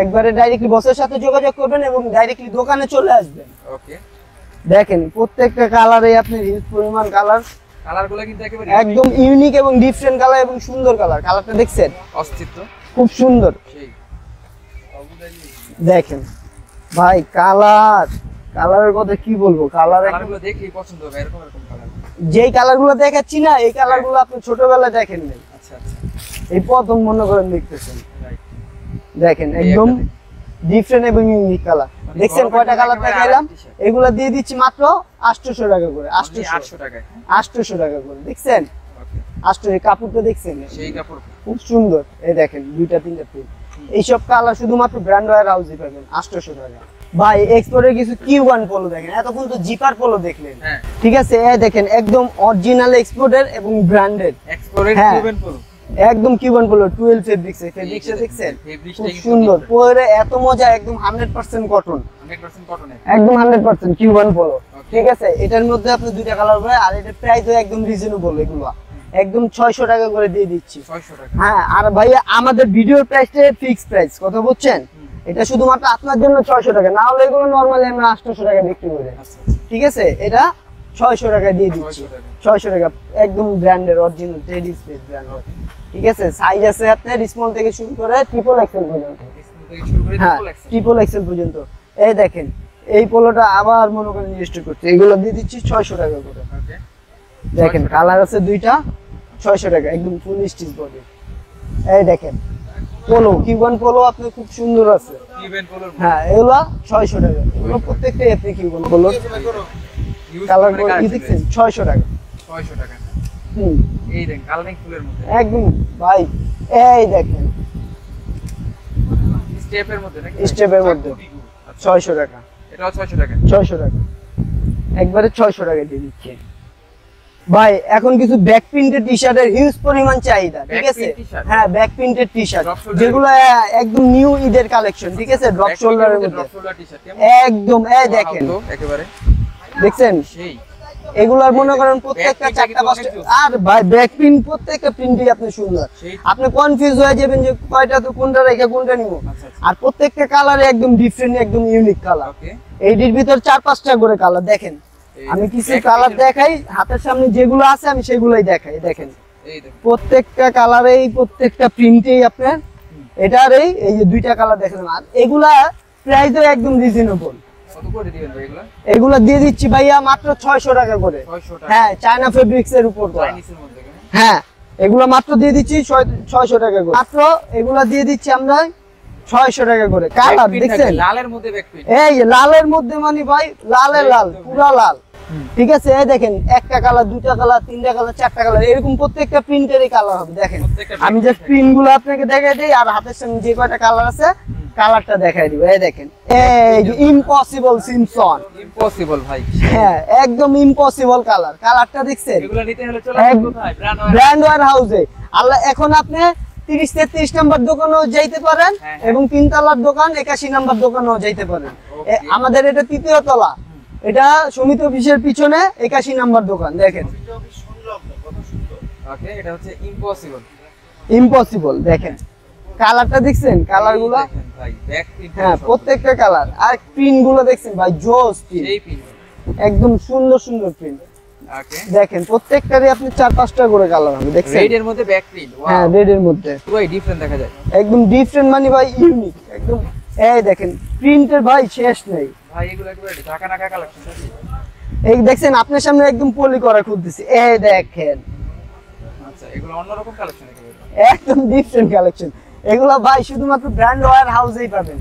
একবারে ডাইরেক্টলি বসের সাথে যোগাযোগ করবেন এবং ডাইরেক্টলি দোকানে চলে আসবেন। ওকে। দেখেন প্রত্যেকটা কালারে আপনার হিউজ পরিমাণ কালার, কালারগুলো কিন্তু একেবারে একদম ইউনিক এবং ডিফারেন্ট কালার এবং সুন্দর কালার। কালারটা দেখছেন অস্তিত্ব খুব সুন্দর। সেই। দেখেন ভাই কালারের কথা কি বলবো, কালারগুলো দেখেই পছন্দ হবে, এরকম এরকম কালার। যেই কালারগুলো দেখাচ্ছি না, এই কালারগুলো আপনি ছোটবেলায় দেখেন নাই, আচ্ছা আচ্ছা। এই প্রথম মনে করেন দেখতেছেন। রাইট। দেখেন একদম ডিফারেন্ট এবং ইউনিক কালার। দেখছেন কয়টা কালার দেখাইলাম, এগুলা দিয়ে দিচ্ছি মাত্র 800 টাকা করে। 800 টাকায়। 800 টাকা করে। দেখছেন ওকে। 800। কাপড়টা দেখছেন সেই কাপড়। খুব সুন্দর। এই দেখেন 2টা 3টা পিস। এইসব কালার শুধুমাত্র ব্র্যান্ড ওয়্যার হাউসে পাবেন 800 টাকা। ভাই এক্সপোর্টের কিছু কিউ1 পোলো দেখেন, এতক্ষণ তো জিপার পোলো দেখলেন। হ্যাঁ ঠিক আছে, এই দেখেন একদম অরিজিনাল এক্সপোর্টের এবং ব্র্যান্ডেড এক্সপোর্টের হ্যাঁ। কিউবেন পোলো একদম কিউ1 পোলো 12 ফেব্রিক্সে দেখছেন ফেব্রিক্সটা খুব সুন্দর, পরে এত মজা, একদম 100% কটন, 100% কটনের। একদম 100% কিউ1 পোলো। ঠিক আছে, এটার মধ্যে আপনি দুইটা কালার পাবেন, আর এটার প্রাইসও একদম রিজনেবল, এগুলো একদম 600 টাকা করে দিয়ে দিচ্ছি। 600 টাকা। হ্যাঁ, আর ভাইয়া আমাদের ভিডিওর প্রাইসটা ফিক্স প্রাইস, কথা বুঝছেন? এটা শুধুমাত্র আপনার জন্য 600 টাকা, না হলে এগুলো নরমালি আমরা 800 টাকা বিক্রি করি। আচ্ছা ঠিক আছে, এটা 600 টাকা দিয়ে দিচ্ছি। 600 টাকা। 600 টাকা একদম ব্র্যান্ডের অরিজিনাল টেডি স্পেস ব্র্যান্ড। ঠিক আছে, সাইজ আছে আপনার স্মল থেকে শুরু করে ট্রিপল এক্সেল পর্যন্ত। স্কুল থেকে শুরু করে হ্যাঁ, ট্রিপল এক্সেল। ট্রিপল এক্সেল পর্যন্ত। এই দেখেন এই পোলোটা আবার মনে করেন রেজিস্টার করতে, এগুলো দিয়ে দিচ্ছি 600 টাকা করে। ওকে দেখেন কালার আছে দুইটা, 600 টাকা একদম ফুল স্টিচ বডি। এই দেখেন পোলো কিউ1 পোলো আপনি খুব সুন্দর আছে। কিউবেন পোলোর হ্যাঁ, এগুলো 600 টাকা, এগুলো প্রত্যেকটাই আপনি কিউ1 পোলো ইউজ কালার করে করে দেখছেন 600 টাকা। 600 টাকা। হুম, এই দেখেন কালারিং ফুলের মধ্যে একদম ভাই। এই দেখেন স্টেপের মধ্যে নাকি স্টেপের মধ্যে 600 টাকা, এটাও 600 টাকা। 600 টাকা একবারে 600 টাকা দিয়ে দিচ্ছি ভাই। এখন কিছু ব্যাক প্রিন্টেড টি-শার্টের হিউজ পরিমাণ চাহিদা। ঠিক আছে, Back print t-shirt? হ্যাঁ back printed t-shirt Drop shoulder? যেগুলো একদম নিউ ঈদের কালেকশন। ঠিক আছে, ড্রপ শোল্ডারের মধ্যে ড্রপ শোল্ডার টি-শার্ট কেমন? একদম। এই দেখেন তো একেবারে দেখছেন সেই এগুলার মনে করেন প্রত্যেকটা Back print চারটা কিন্তু পাঁচটা, অনেক জোস। আর ভাই ব্যাক প্রিন্ট প্রত্যেকটা প্রিন্টই আপনি সুন্দর, সেই আপনি কনফিউজ হয়ে যাবেন যে কয়টা তো কোনটা রেখে কোনটা নিব। আচ্ছা আচ্ছা আর প্রত্যেকটা কালারে একদম ডিফারেন্ট, একদম ইউনিক কালার। ওকে এইটির ভিতর 4-5টা করে কালার দেখেন। আমি কিছু কালার দেখাই, হাতের সামনে যেগুলো আছে আমি সেগুলোই দেখাই। দেখেন এই দেখুন প্রত্যেকটা কালারেই প্রত্যেকটা প্রিন্টেই আপনার এটার এই যে দুইটা কালার দেখলাম, আর এগুলা প্রাইসও একদম রিজনেবল। কত করে দিবেন ভাই এগুলা? এগুলা দিয়ে দিচ্ছি ভাইয়া মাত্র 600 টাকা করে। 600 টাকা। হ্যাঁ, চায়না ফেব্রিক্স এর উপর করা। চাইনিজের মধ্যে কেন? হ্যাঁ, এগুলা মাত্র দিয়ে দিচ্ছি 600 টাকা করে, মাত্র এগুলা দিয়ে দিচ্ছি আমরা 600 টাকা করে। কালার Backprint দেখছেন, থাকবে, লালের মধ্যে ব্যাকপ্রিন্ট। এই লালের মধ্যে মানে ভাই লালের লাল, পুরা লাল। ঠিক আছে, এই দেখেন একটা কালার, দুইটা কালার, তিনটা কালার, চারটা কালার, এরকম প্রত্যেকটা প্রিন্টেরই কালার হবে। দেখেন প্রত্যেকটা আমি যে প্রিন্ট গুলো আপনাকে দেখাই দিই, আর হাতের সামনে যে কয়টা কালার আছে কালারটা দেখাই দিব। এই দেখেন এই যে ইম্পসিবল সিমসন, ইম্পসিবল ভাই। হ্যাঁ একদম ইম্পসিবল কালার। কালারটা দেখছেন, এগুলা নিতে হলে চলে এক- আসুন কোথায়? ব্র্যান্ড ব্র্যান্ড ওয়্যার হাউসে। আল্লাহ, এখন আপনি 30-33 নাম্বার দোকানেও যাইতে পারেন, হ্যাঁ, হ্যাঁ। এবং 3 তলার দোকান 81 নাম্বার দোকানেও যাইতে পারেন। Okay. আমাদের এটা 3য় তলা, এটা সমিতি অফিসের পিছনে 81 নাম্বার দোকান। দেখেন ওকে, এটা হচ্ছে ইম্পসিবল। ইম্পসিবল। দেখেন কালারটা দেখছেন, কালার গুলো দেখেন ভাই ব্যাকপ্রিন্ট। হ্যাঁ প্রত্যেকটা কালার, আর প্রিন্ট গুলো দেখছেন ভাই জোস প্রিন্ট, সেই প্রিন্ট। একদম সুন্দর সুন্দর প্রিন্ট। ওকে, দেখেন প্রত্যেকটারই আপনি 4-5টা করে কালার হবে। দেখছেন রেড এর মধ্যে ব্যাকপ্রিন্ট। হ্যাঁ, ওয়াও, রেড এর মধ্যে পুরোই ডিফারেন্ট দেখা যায়। একদম ডিফারেন্ট মানে ভাই ইউনিক একদম। এই দেখেন প্রিন্টের ভাই শেষ নেই। ভাই এগুলো একেবারে ঢাকা ঢাকা কালেকশন আছে। এই দেখছেন আপনার সামনে একদম পলি করা খুলতেছি। এই দেখেন আচ্ছা, এগুলো অন্যরকম কালেকশন একেবারে। একদম ডিফারেন্ট কালেকশন। এগুলো ভাই শুধুমাত্র ব্র্যান্ড ওয়্যার হাউসেই পাবেন।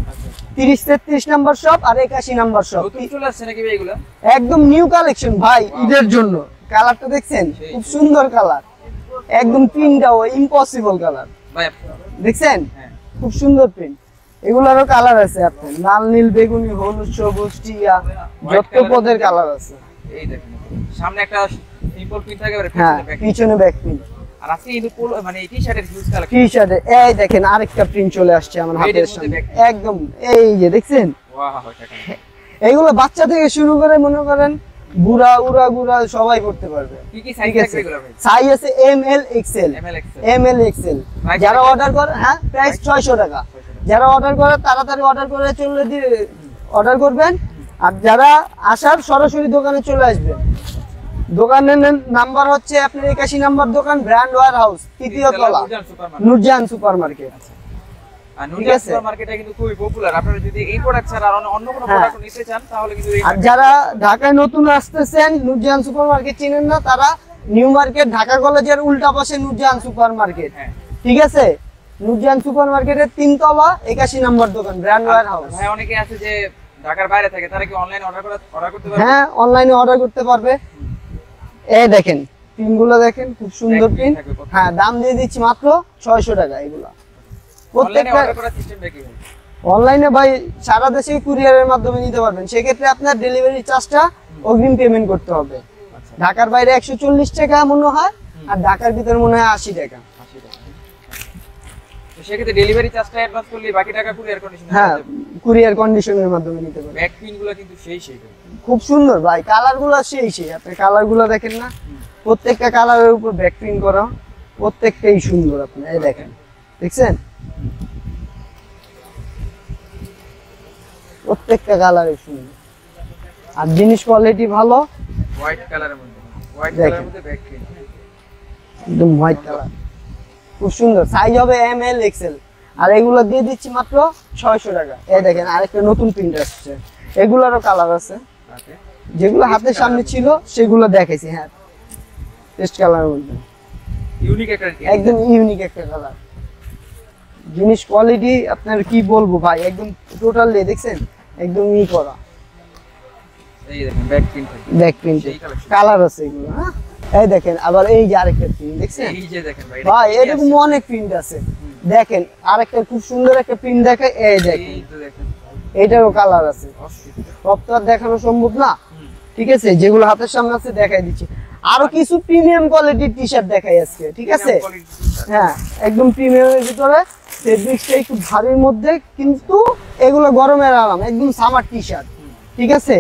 30-33 নাম্বার শপ আর 81 নাম্বার শপ, নতুন চলে আসছে নাকি ভাই এগুলো? একদম নিউ কালেকশন ভাই ঈদের জন্য। কালারটা দেখছেন খুব সুন্দর কালার, একদম প্রিন্টটাও ইম্পসিবল কালার। ভাই দেখছেন হ্যাঁ, খুব সুন্দর প্রিন্ট। এগুলারও কালার আছে আপনার, লাল, নীল, বেগুনি, হলুদ, সবুজ, টিয়া, যত পদের কালার আছে। এই দেখুন সামনে একটা সিম্পল প্রিন্ট থাকে, এবারে হ্যাঁ, পিছনে ব্যাক। পিছনে ব্যাক প্রিন্ট। আর আজকে এই পুরো মানে এই টি-শার্টের হিউজ কালেকশন। টি শার্টে এই দেখেন আরেকটা প্রিন্ট চলে আসছে আমার Red এর হাতের মধ্যে সামনে, back একদম এই যে দেখছেন। ওয়াও, এটা এইগুলো বাচ্চা থেকে শুরু করে মনে করেন বুড়া উড়া গুড়া সবাই করতে পারবে। কি কি সাইজ ঠিক থাকবে আছে, এগুলো ভাই? সাইজ আছে ML XL, ML XL। ML XL। Price যারা কত? অর্ডার করে, হ্যাঁ প্রাইস 600 টাকা। যারা অর্ডার করে তাড়াতাড়ি অর্ডার করে চলে দিয়ে অর্ডার করবেন, আর যারা আসার সরাসরি দোকানে চলে আসবেন। দোকানের নাম্বার হচ্ছে আপনার 81 নাম্বার দোকান, ব্র্যান্ড ওয়্যার হাউস, 3য় তলা, Nurjahan supermarket. Nurjahan super market. আর ঠিক নুরজান আছে। সুপারমার্কেটটা কিন্তু খুবই পপুলার। আপনারা যদি এই প্রোডাক্ট ছাড়া আর অন্য কোনো হ্যাঁ। প্রোডাক্ট নিতে চান তাহলে কিন্তু এই আর যারা ঢাকায় নতুন আসতেছেন, নুরজাহান সুপার মার্কেট চিনেন না, তারা নিউ মার্কেট ঢাকা কলেজের উল্টা পাশে নুরজাহান সুপার মার্কেট। হ্যাঁ। ঠিক আছে, নুরজাহান সুপার মার্কেটের 3 তলা 81 নাম্বার দোকান, ব্র্যান্ড ওয়্যার হাউস। ভাই অনেকে আছে যে ঢাকার বাইরে থাকে, তারা কি অনলাইন অর্ডার করতে পারবে? হ্যাঁ, অনলাইনে অর্ডার করতে পারবে। এই দেখেন পিনগুলো দেখেন খুব সুন্দর Back পিন। pin থাকবে কত? হ্যাঁ, দাম দিয়ে দিচ্ছি মাত্র 600 টাকা। এগুলা অনলাইনে প্রত্যেকটা অর্ডার করার সিস্টেমটা কি ভাই? অনলাইনে ভাই সারা দেশে কুরিয়ারের মাধ্যমে নিতে পারবেন, সেক্ষেত্রে আপনার ডেলিভারি চার্জটা অগ্রিম পেমেন্ট করতে হবে। আচ্ছা ঢাকার বাইরে 140 টাকা মনে হয়, আর ঢাকার ভিতরে মনে হয় 80 টাকা। 80 টাকা। তো সেক্ষেত্রে ডেলিভারি চার্জটা অ্যাডভান্স করলে বাকি টাকা কুরিয়ার কন্ডিশনে হ্যাঁ, কুরিয়ার কন্ডিশনের মাধ্যমে নিতে পারবেন। ব্যাক পিনগুলো কিন্তু সেই খুব সুন্দর ভাই, কালারগুলো সেই আপনি কালারগুলো দেখেন না, প্রত্যেকটা কালারের উপর ব্যাক প্রিন্ট করা, প্রত্যেকটাই সুন্দর। আপনি এই দেখেন, দেখছেন প্রত্যেকটা কালারই সুন্দর, আর জিনিস কোয়ালিটি ভালো, হোয়াইট কালারের মধ্যে, হোয়াইট দেখেন। কালারের মধ্যে ব্যাক প্রিন্ট একদম হোয়াইট কালার, খুব সুন্দর। সাইজ হবে ML XL, আর এগুলো দিয়ে দিচ্ছি মাত্র 600 টাকা। এই দেখেন আরেকটা নতুন প্রিন্ট আসছে, এগুলারও কালার আছে, আছে যেগুলো হাতের সামনে ছিল সেগুলো দেখাইছি। হ্যাঁ, টেস্ট কালারের মধ্যে ইউনিক একটা একদম ইউনিক একটা কালার। জিনিস কোয়ালিটি আপনার কি বলবো ভাই, একদম টোটালি দেখছেন একদম করা এই দেখেন ব্যাক প্রিন্ট ব্যাক প্রিন্ট সেই collection। কালার আছে এগুলো। হ্যাঁ, এই দেখেন আবার এই যে আরেকটা প্রিন্ট দেখছেন এই যে দেখেন ভাই ভাই, এরকম অনেক প্রিন্ট আছে। দেখেন আরেকটা খুব সুন্দর একটা প্রিন্ট দেখে, এই দেখেন এই তো দেখেন এটারও কালার আছে। অস্থির। সব তো আর দেখানো সম্ভব না, ঠিক আছে, যেগুলো হাতের সামনে আছে দেখাই দিচ্ছি। আরো কিছু প্রিমিয়াম কোয়ালিটির টি শার্ট দেখাই আজকে, ঠিক আছে। Premium quality t-shirt। হ্যাঁ, একদম প্রিমিয়ামের ভিতরে, ফেব্রিক্সটা একটু ভারীর মধ্যে, কিন্তু এগুলো গরমের আরাম, একদম সামার টি শার্ট, ঠিক আছে।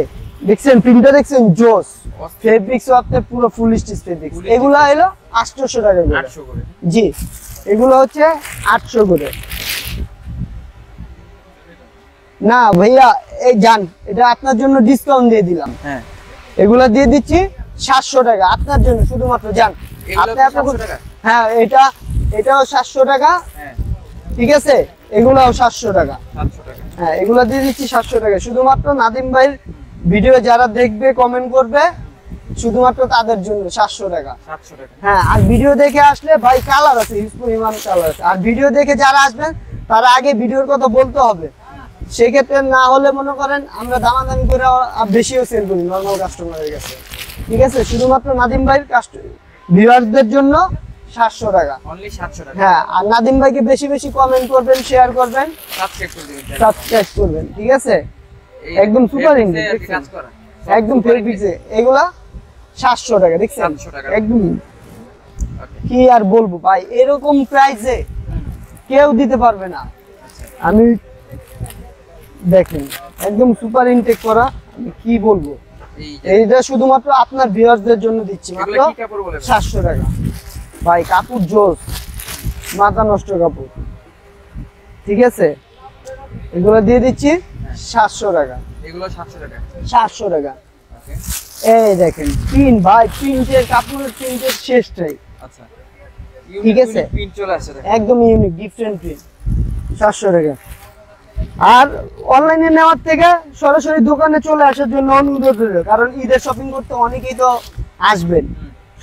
দেখছেন প্রিন্টটা, দেখছেন জোস, ফেব্রিক্সও আপনার পুরো ফুল স্টিচ ফেব্রিক্স। Full এগুলো হলো 800 টাকা করে। 800 করে জি, এগুলো হচ্ছে 800 করে। না ভাইয়া, এই জান, এটা আপনার জন্য ডিসকাউন্ট দিয়ে দিলাম, হ্যাঁ এগুলো দিয়ে দিচ্ছি 700 টাকা আপনার জন্য, শুধুমাত্র জান। এগুলো আপনি আপনার 700 টাকা? হ্যাঁ, এটাও 700 টাকা, হ্যাঁ ঠিক আছে, এগুলোও 700 টাকা। 700 টাকা হ্যাঁ, এগুলো দিয়ে দিচ্ছি 700 টাকা, শুধুমাত্র নাদিম ভাইয়ের ভিডিও যারা দেখবে, কমেন্ট করবে, শুধুমাত্র তাদের জন্য 700 টাকা। 700 টাকা হ্যাঁ, আর ভিডিও দেখে আসলে ভাই কালার আছে, হিউজ পরিমাণ কালার আছে। আর ভিডিও দেখে যারা আসবেন তারা আগে ভিডিওর কথা বলতে হবে, সেক্ষেত্রে না হলে মনে করেন আমরা দামাদামি করে বেশিও সেল করি নর্মাল কাস্টমারের কাছে, ঠিক আছে। শুধুমাত্র নাদিম ভাইয়ের ভিউয়ারদের জন্য 700 টাকা। অনলি 700 টাকা। হ্যাঁ, আর নাদিম ভাইকে বেশি বেশি কমেন্ট করবেন, শেয়ার করবেন, সাবস্ক্রাইব করে দিবেন সাবস্ক্রাইব করবেন, ঠিক আছে। এই একদম সুপার fabrics ইন্ডিয়া, এ আর কি দেখছেন? কাজ করা একদম ফেব্রিক্সে এগুলা 700 টাকা, দেখছেন 700 টাকা। একদম। Okay. কি আর বলবো ভাই, এরকম প্রাইসে কেউ দিতে পারবে না। আমি দেখেন একদম সুপার ইনটেক করা, আমি কি বলবো, এই যে এইটা শুধুমাত্র আপনার ভিউয়ারদের জন্য দিচ্ছি মাত্র এগুলো কি কাপড় বলে ভাই? 700 টাকা। ভাই কাপড় জোস, মাথা নষ্ট কাপড়, ঠিক আছে। এগুলো দিয়ে দিচ্ছি 700 টাকা, এগুলো 700 টাকা 700 টাকা। ওকে এই দেখেন প্রিন্ট, ভাই প্রিন্টের, কাপড়ের প্রিন্টের শেষটাই, আচ্ছা ঠিক আছে। প্রিন্ট চলে আসছে দেখেন একদম ইউনিক ডিফারেন্ট প্রিন্ট, 700 টাকা। আর অনলাইনে নেওয়ার থেকে সরাসরি দোকানে চলে আসার জন্য অনুরোধ রইল, কারণ ঈদের শপিং করতে অনেকেই তো আসবেন,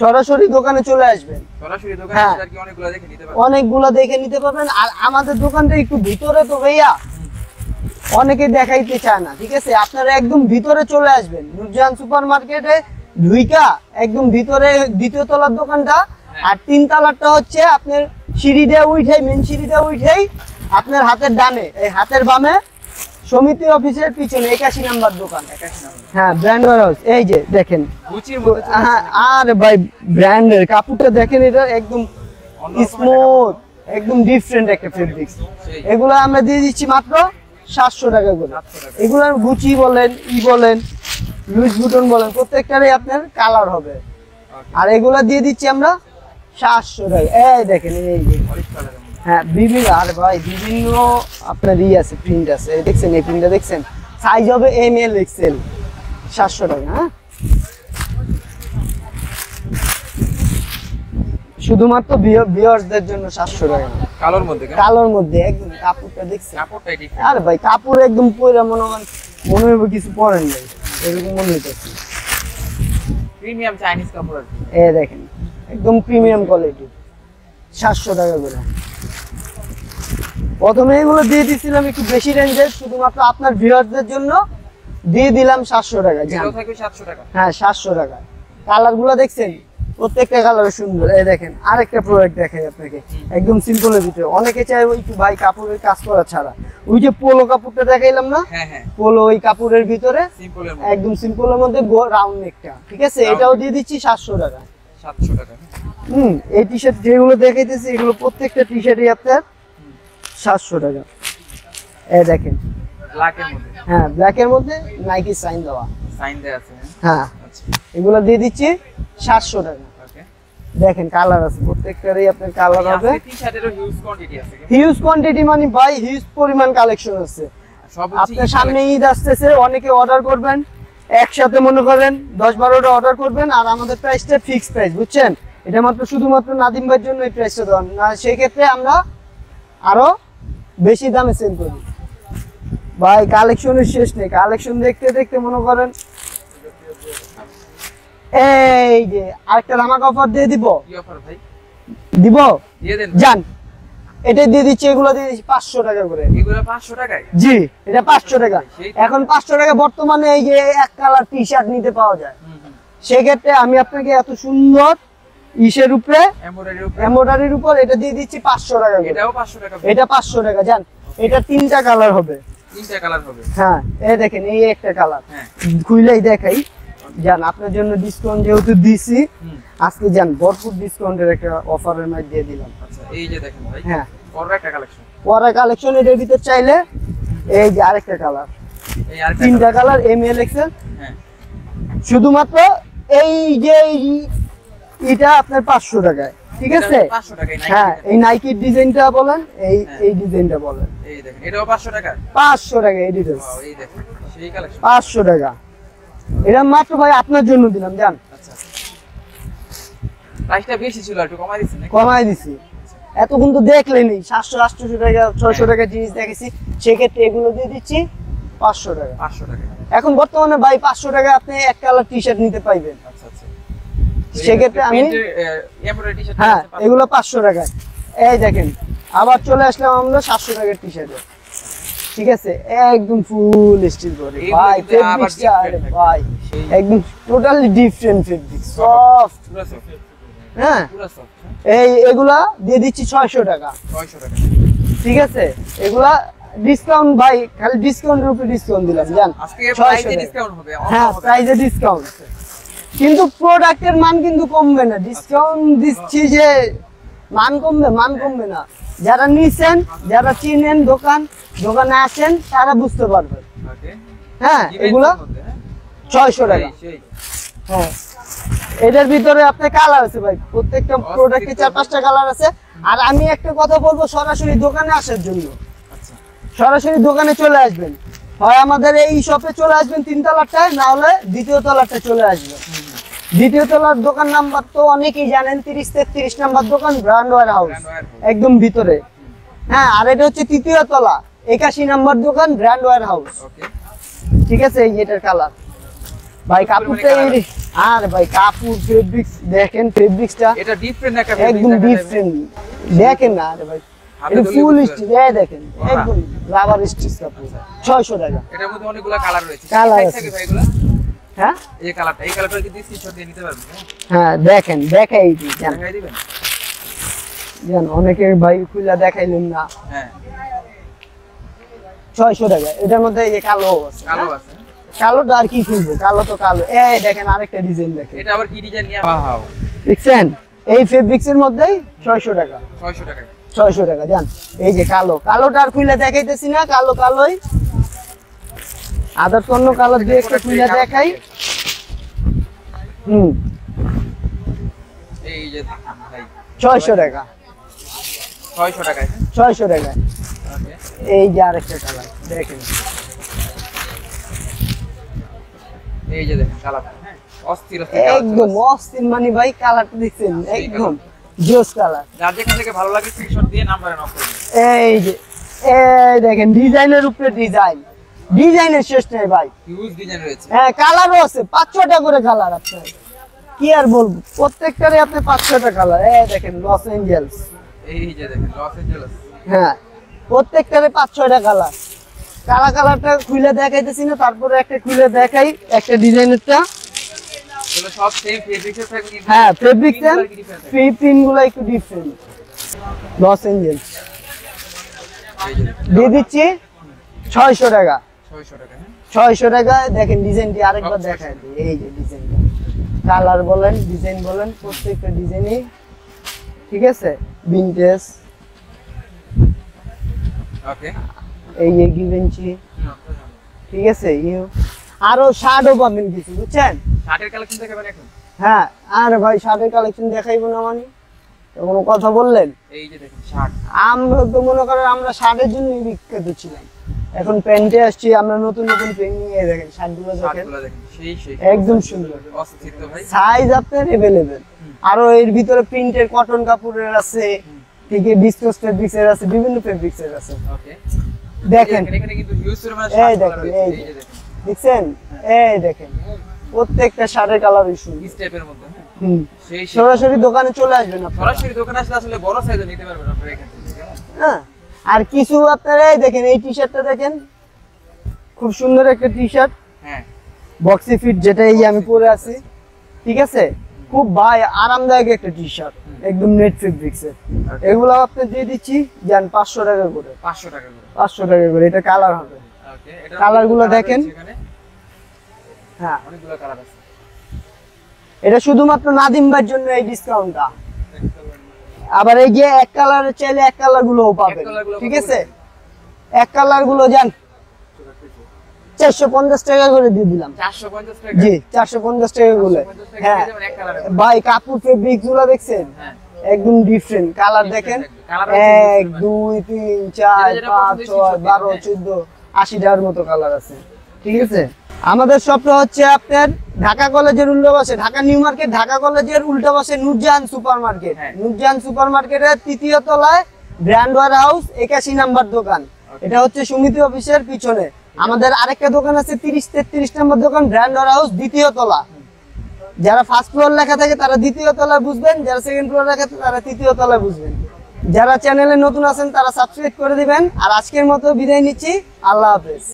সরাসরি দোকানে চলে আসবেন, সরাসরি দোকানে হ্যাঁ। এসে আর কি অনেকগুলো দেখে নিতে পারবেন অনেকগুলো দেখে নিতে পারবেন। আর আমাদের দোকানটা একটু ভিতরে তো ভাইয়া, অনেকে দেখাইতে চায় না, ঠিক আছে। আপনারা একদম ভিতরে চলে আসবেন, নুরজাহান সুপার মার্কেটে ঢুইকা একদম ভিতরে দ্বিতীয় তলার দোকানটা, আর 3 তলারটা হচ্ছে আপনার সিঁড়ি দিয়ে উঠেই, মেন সিঁড়ি দিয়ে উঠেই আপনার হাতের ডানে, এই হাতের বামে সমিতি অফিসের পিছনে 81 নাম্বার দোকান। 81 নাম্বার হ্যাঁ, ব্র্যান্ড হাউস, এই যে দেখেন। গুচির মধ্যে চলে হ্যাঁ, আসছে আর ভাই ব্র্যান্ডের কাপড়টা দেখেন, এটা একদম অন্যরকম স্মুথ, একদম ডিফারেন্ট একটা ফেব্রিক্স। সেই। এগুলো আমরা দিয়ে দিচ্ছি মাত্র 700 টাকা করে। 700 টাকা। এগুলোর গুচি বলেন, বলেন, লুইস বুটন বলেন, প্রত্যেকটারই আপনার কালার হবে। Okay. আর এগুলো দিয়ে দিচ্ছি আমরা 700 টাকা। এই দেখেন, এই যে অলিভ কালারের মধ্যে হ্যাঁ, বিভিন্ন, আর ভাই বিভিন্ন আপনার আছে, প্রিন্ট আছে, এই দেখছেন, এই প্রিন্টটা দেখছেন, সাইজ হবে ML XL, 700 টাকা। হ্যাঁ, শুধুমাত্র ভিউয়ার্সদের জন্য 700 টাকা। কালোর মধ্যে কেন কালোর মধ্যে একদম কাপড়টা দেখছেন, কাপড়টাই ডিফারেন্ট আরে ভাই কাপড় একদম পয়রা মনে হবে কিছু পরেন নাই, এরকম মনে হইতেছে। প্রিমিয়াম চাইনিজ কাপড় আর কি এই দেখেন একদম প্রিমিয়াম কোয়ালিটি, 700 টাকা করে। প্রথমে এগুলো দিয়ে দিছিলাম একটু বেশি রেঞ্জের, শুধুমাত্র আপনার ভিউয়ারদের জন্য দিয়ে দিলাম 700 টাকা। এটাও থাকবে 700 টাকা হ্যাঁ, 700 টাকা। কালারগুলো দেখছেন প্রত্যেকটা কালার সুন্দর। এই দেখেন আরেকটা প্রোডাক্ট দেখাই আপনাকে, একদম সিম্পলের ভিতরে। অনেকে চায় ওই ভাই কাপড়ের কাজ করা ছাড়া, ওই যে পোলো কাপড়টা দেখাইলাম না, পোলো ওই কাপড়ের ভিতরে একদম সিম্পলের মধ্যে রাউন্ড নেকটা, ঠিক আছে? এটাও দিয়ে দিচ্ছি 700 টাকা। 700 টাকা। এই টি শার্ট যেগুলো দেখাইতেছি এগুলো প্রত্যেকটা টি শার্টই আপনার 700 টাকা। এই দেখেন ব্ল্যাকের মধ্যে, হ্যাঁ ব্ল্যাকের মধ্যে নাইকি সাইন দেওয়া, সাইন দেয়া আছে। হ্যাঁ আচ্ছা, এগুলো দিয়ে দিচ্ছি 700 টাকা। ওকে। দেখেন কালার আছে, প্রত্যেকটারই আপনার কালার হবে। টি শার্টেরও হিউজ কোয়ান্টিটি আছে। হিউজ কোয়ান্টিটি মানে ভাই হিউজ পরিমাণ কালেকশন আছে। সব আপনার সামনে ঈদ আসতেছে, অনেকে অর্ডার করবেন, একসাথে মনে করেন 10-12টা অর্ডার করবেন, আর আমাদের প্রাইসটা ফিক্সড প্রাইস, বুঝছেন? এটা মাত্র শুধুমাত্র নাদিম ভাইয়ের জন্য এই প্রাইসটা দেওয়া না, সেই ক্ষেত্রে আমরা আরো বেশি দামে সেল করি। ভাই কালেকশনের শেষ নেই, কালেকশন দেখতে দেখতে মনে করেন এই যে আরেকটা ধামাকা অফার দিয়ে দিব। কি অফার ভাই? দিব, দিয়ে দেন জান। এটা দিয়ে দিচ্ছি, এগুলো দিয়ে দিচ্ছি 500 টাকা করে। এগুলো 500 টাকায়? জি, এটা 500 টাকা। এখন 500 টাকা বর্তমানে এই যে এক কালার টি শার্ট নিতে পাওয়া যায়। সেক্ষেত্রে আমি আপনাকে এত সুন্দর ইসের উপরে এমব্রয়ডারির উপর এটা দিয়ে দিচ্ছি 500 টাকা করে। এটাও 500 টাকা? এটা 500 টাকা। জান, এটা 3টা কালার হবে। 3টা কালার হবে? হ্যাঁ, এই দেখেন এই একটা কালার, খুইলাই দেখাই। জান, আপনার জন্য ডিসকাউন্ট যেহেতু দিছি আজকে, জান ভরপুর ডিসকাউন্টের একটা অফারের মাঝে দিয়ে দিলাম। আচ্ছা, এই যে দেখেন ভাই, হ্যাঁ বড় একটা কালেকশন, পরে কালেকশন। এটার ভিতর চাইলে এই যে আরেকটা কালার, এই আরেকটা 3টা কালার এমএল এক্সেল। হ্যাঁ, শুধুমাত্র এই যে এটা আপনার 500 টাকায়, ঠিক আছে? 500 টাকায়? হ্যাঁ, এই নাইকির ডিজাইনটা বলেন, এই ডিজাইনটা বলেন। এই দেখেন, এটাও 500 টাকা? 500 টাকা এই ডিটেইলস। ওয়াও, এই দেখেন সেই কালেকশন, 500 টাকা। এটা মাত্র ভাই আপনার জন্য দিলাম, জান। আচ্ছা, প্রাইসটা বেশি ছিল, একটু কমাই দিছেন নাকি? কমাই দিছি। এত কিন্তু দেখলেনই 700-800 টাকা 600 টাকা জিনিস দেখেছি, সেক্ষেত্রে এগুলো দিয়ে দিচ্ছি 500 টাকা। 500 টাকা। এখন বর্তমানে ভাই 500 টাকা আপনি এক কালার টি শার্ট নিতে পাইবেন। আচ্ছা আচ্ছা, সেক্ষেত্রে আমি এমব্রয়ডারি টি শার্ট, হ্যাঁ এগুলো 500 টাকায়। এই দেখেন আবার চলে আসলাম আমরা 700 টাকার টি শার্টে, ঠিক আছে? একদম ফুল স্টিল বডি ভাই, ফেব্রিক্সটা ভাই একদম টোটালি ডিফারেন্ট ফেব্রিক, সফট, পুরো সফট। হ্যাঁ পুরো সফট। এগুলা দিয়ে দিচ্ছি 600 টাকা, 600 টাকা, ঠিক আছে? এগুলা ডিসকাউন্ট ভাই, খালি ডিসকাউন্টের উপরে ডিসকাউন্ট দিলাম, জান। আজকে প্রাইসে ডিসকাউন্ট হবে? হ্যাঁ, প্রাইসে ডিসকাউন্ট, কিন্তু প্রোডাক্টের মান কিন্তু কমবে না। ডিসকাউন্ট দিচ্ছি যে মান কমবে, মান কমবে না। যারা নিছেন, যারা চিনেন, দোকানে আসেন, তারা বুঝতে পারবেন। ওকে, হ্যাঁ, এগুলো 600 টাকা। হ্যাঁ, এটার ভিতরে আপনার কালার আছে ভাই, প্রত্যেকটা প্রোডাক্টে 4-5টা কালার আছে। আর আমি একটা কথা বলবো, সরাসরি দোকানে আসার জন্য। সরাসরি দোকানে চলে আসবেন, হয় আমাদের এই শপে চলে আসবেন 3 তলাটায়, না হলে 2য় তলাটা চলে আসবেন। 2য় তলার দোকান নাম্বার তো অনেকেই জানেন, 30-33 নাম্বার দোকান, ব্র্যান্ড ওয়্যার হাউস, একদম ভিতরে। হ্যাঁ, আর এটা হচ্ছে 3য় তলা, 81 নাম্বার দোকান, ব্র্যান্ড ওয়্যার হাউস, ঠিক আছে? এই এটার কালার ভাই, কাপড়টা আর ভাই কাপড় ফেব্রিক্স দেখেন, ফেব্রিক্সটা এটা ডিফারেন্ট একটা একদম ডিফারেন্ট। দেখেন না আরে ভাই, এটা ফুল স্টিচ, এই দেখেন একদম রাবার স্টিচ কাপড়, 600 টাকা। এটার মধ্যে অনেকগুলো কালার রয়েছে। কালার সাইজ আছে থাকে ভাই এগুলো? হ্যাঁ, এই কালারটা কি স্ক্রিনশট দিয়ে নিতে পারবেন? হ্যাঁ দেখেন, দেখাই দিই, জান। দেখাই দিবেন? জান, অনেকের ভাই খুলে দেখাইলেন না। হ্যাঁ, 600 টাকা। এটার মধ্যে এই যে কালো আছে, কালো আছে। কালোটা আর কি খুলবো, কালো তো কালো। এই দেখেন আরেকটা ডিজাইন দেখেন, এটা আবার কি ডিজাইন নিয়ে? ওয়াও, দেখছেন? এই ফেব্রিক্সের মধ্যেই 600 টাকা। 600 টাকা। 600 টাকা, জান। এই যে কালোটা আর খুলে দেখাইতেছি না, কালোই আদার অন্য কালার দিয়ে একটা খুলে দেখাই। এই যে দেখেন ভাই, 600 টাকা। 600 টাকায়? 600 টাকা। ওকে, এই যে আরেকটা কালার দেখেন, এই যে দেখেন কালারটা, হ্যাঁ অস্থির অস্থির একদম অস্থির মানে ভাই, কালারটা দেখছেন একদম জোস কালার। যার যেখান থেকে ভালো লাগে স্ক্রিনশট দিয়ে নম্বরে নক করুন। এই যে এই দেখেন ডিজাইনের উপরে ডিজাইন, ডিজাইনের শেষ নেই ভাই, হিউজ ডিজাইন রয়েছে। হ্যাঁ, কালারও আছে 5-6টা করে কালার আপনার, কি আর বলবো, প্রত্যেকটারে আপনি 5-6টা কালার। এই দেখেন লস এঞ্জেলস, এই যে দেখেন লস এঞ্জেলস, হ্যাঁ প্রত্যেকটারে 5-6টা কালার। কালারটা খুলে দেখাইতেছি না, তারপরে একটা খুলে দেখাই একটা ডিজাইনেরটা। এগুলো সব সেম ফেব্রিক্সে থাকবে কিন্তু হ্যাঁ ফেব্রিক print গুলো কি different ফ্রি প্রিন্ট গুলো একটু ডিফারেন্ট। লস এঞ্জেলস দিয়ে দিচ্ছি 600 টাকা। 600 টাকা হ্যাঁ 600 টাকা। দেখেন ডিজাইনটি আরেকবার দেখাই দিই, এই যে ডিজাইনটা, কালার বলেন ডিজাইন বলেন প্রত্যেকটা ডিজাইনই ঠিক আছে ভিনটেজ। ওকে এই যে গিভেনচি ঠিক আছে ইউ আরো শার্টও পাবেন কিছু বুঝছেন। শার্টের কালেকশন দেখাবেন এখন? হ্যাঁ আর ভাই শার্টের কালেকশন দেখাইবো না মানে তো কোনো কথা বললেন। এই যে দেখুন শার্ট, আমরা তো মনে করেন আমরা শার্টের জন্যই বিখ্যাত ছিলাম, এখন প্যান্টে আসছি আমরা নতুন নতুন প্যান্ট নিয়ে দেখেন শার্টগুলো দেখেন শার্টগুলো দেখুন সেই একদম সুন্দর, অস্থির তো ভাই। সাইজ আপনার अवेलेबल। আরো এর ভিতরে প্রিন্টের কটন কাপড়ের আছে, ঠিক আছে বিস্কস ফেব্রিক্সের আছে, বিভিন্ন ফেব্রিক্সের আছে। ওকে দেখেন এখানে কিন্তু হিউজ পরিমাণে এই শার্ট দেখেন, রয়েছে, এই এই যে দেখুন দেখছেন এই দেখেন প্রত্যেকটা শার্টের কালারই সুন্দর। এই টাইপের মধ্যে হ্যাঁ হুম সেই সরাসরি দোকানে চলে আসবেন আপনারা। সরাসরি দোকানে আসলে আসলে বড় সাইজে নিতে পারবেন আপনারা এখান থেকে কেমন? হ্যাঁ আর কিছু আপনারা এই দেখেন এই টি-শার্টটা দেখেন খুব সুন্দর একটা টি-শার্ট হ্যাঁ বক্সি ফিট, যেটা এই যে আমি পরে আছি ঠিক আছে, খুব ভাই আরামদায়ক একটা টি-শার্ট একদম নেট ফেব্রিক্সের। এগুলো আপনি দিয়ে দিচ্ছি জান 500 টাকা করে, 500 টাকা করে 500 টাকা করে। এটা কালার হবে, ওকে এটা কালারগুলো দেখেন। এখানে হ্যাঁ অনেকগুলো কালার আছে। এটা শুধুমাত্র নাদিম ভাইয়ের জন্য এই ডিসকাউন্টটা। আবার এই যে এক কালারের চাইলে এক কালার গুলোও পাবেন কালারগুলো ঠিক কত আছে, এক কালার গুলো যান 450 টাকা করে দিয়ে দিলাম। 450 টাকা জি 450 টাকা গুলো। 450 টাকা হ্যাঁ দিয়ে দেবেন এক কালারে। ভাই কাপড় ফেব্রিক গুলো দেখছেন হ্যাঁ একদম ডিফারেন্ট কালার দেখেন, কালার 1 2 3 4 5 6 12 14 80টার মতো কালার আছে ঠিক আছে। আমাদের শপটা হচ্ছে আপনার ঢাকা কলেজের উল্টো পাশে, ঢাকা নিউ মার্কেট ঢাকা কলেজের উল্টো পাশে নূরজাহান সুপার মার্কেট। হ্যাঁ। নূরজাহান সুপার মার্কেটের তৃতীয় তলায় ব্র্যান্ড ওয়্যার হাউস 81 নাম্বার দোকান। এটা হচ্ছে সমিতি অফিসের পিছনে। আমাদের আরেকটা দোকান আছে 30 33 নম্বর দোকান ব্র্যান্ড ওয়্যার হাউস দ্বিতীয় তলা। যারা ফার্স্ট ফ্লোর লেখা থাকে তারা দ্বিতীয় তলায় বুঝবেন, যারা সেকেন্ড ফ্লোর লেখা থাকে তারা তৃতীয় তলায় বুঝবেন। যারা চ্যানেলে নতুন আছেন তারা সাবস্ক্রাইব করে দিবেন। আর আজকের মতো বিদায় নিচ্ছি, আল্লাহ হাফেজ।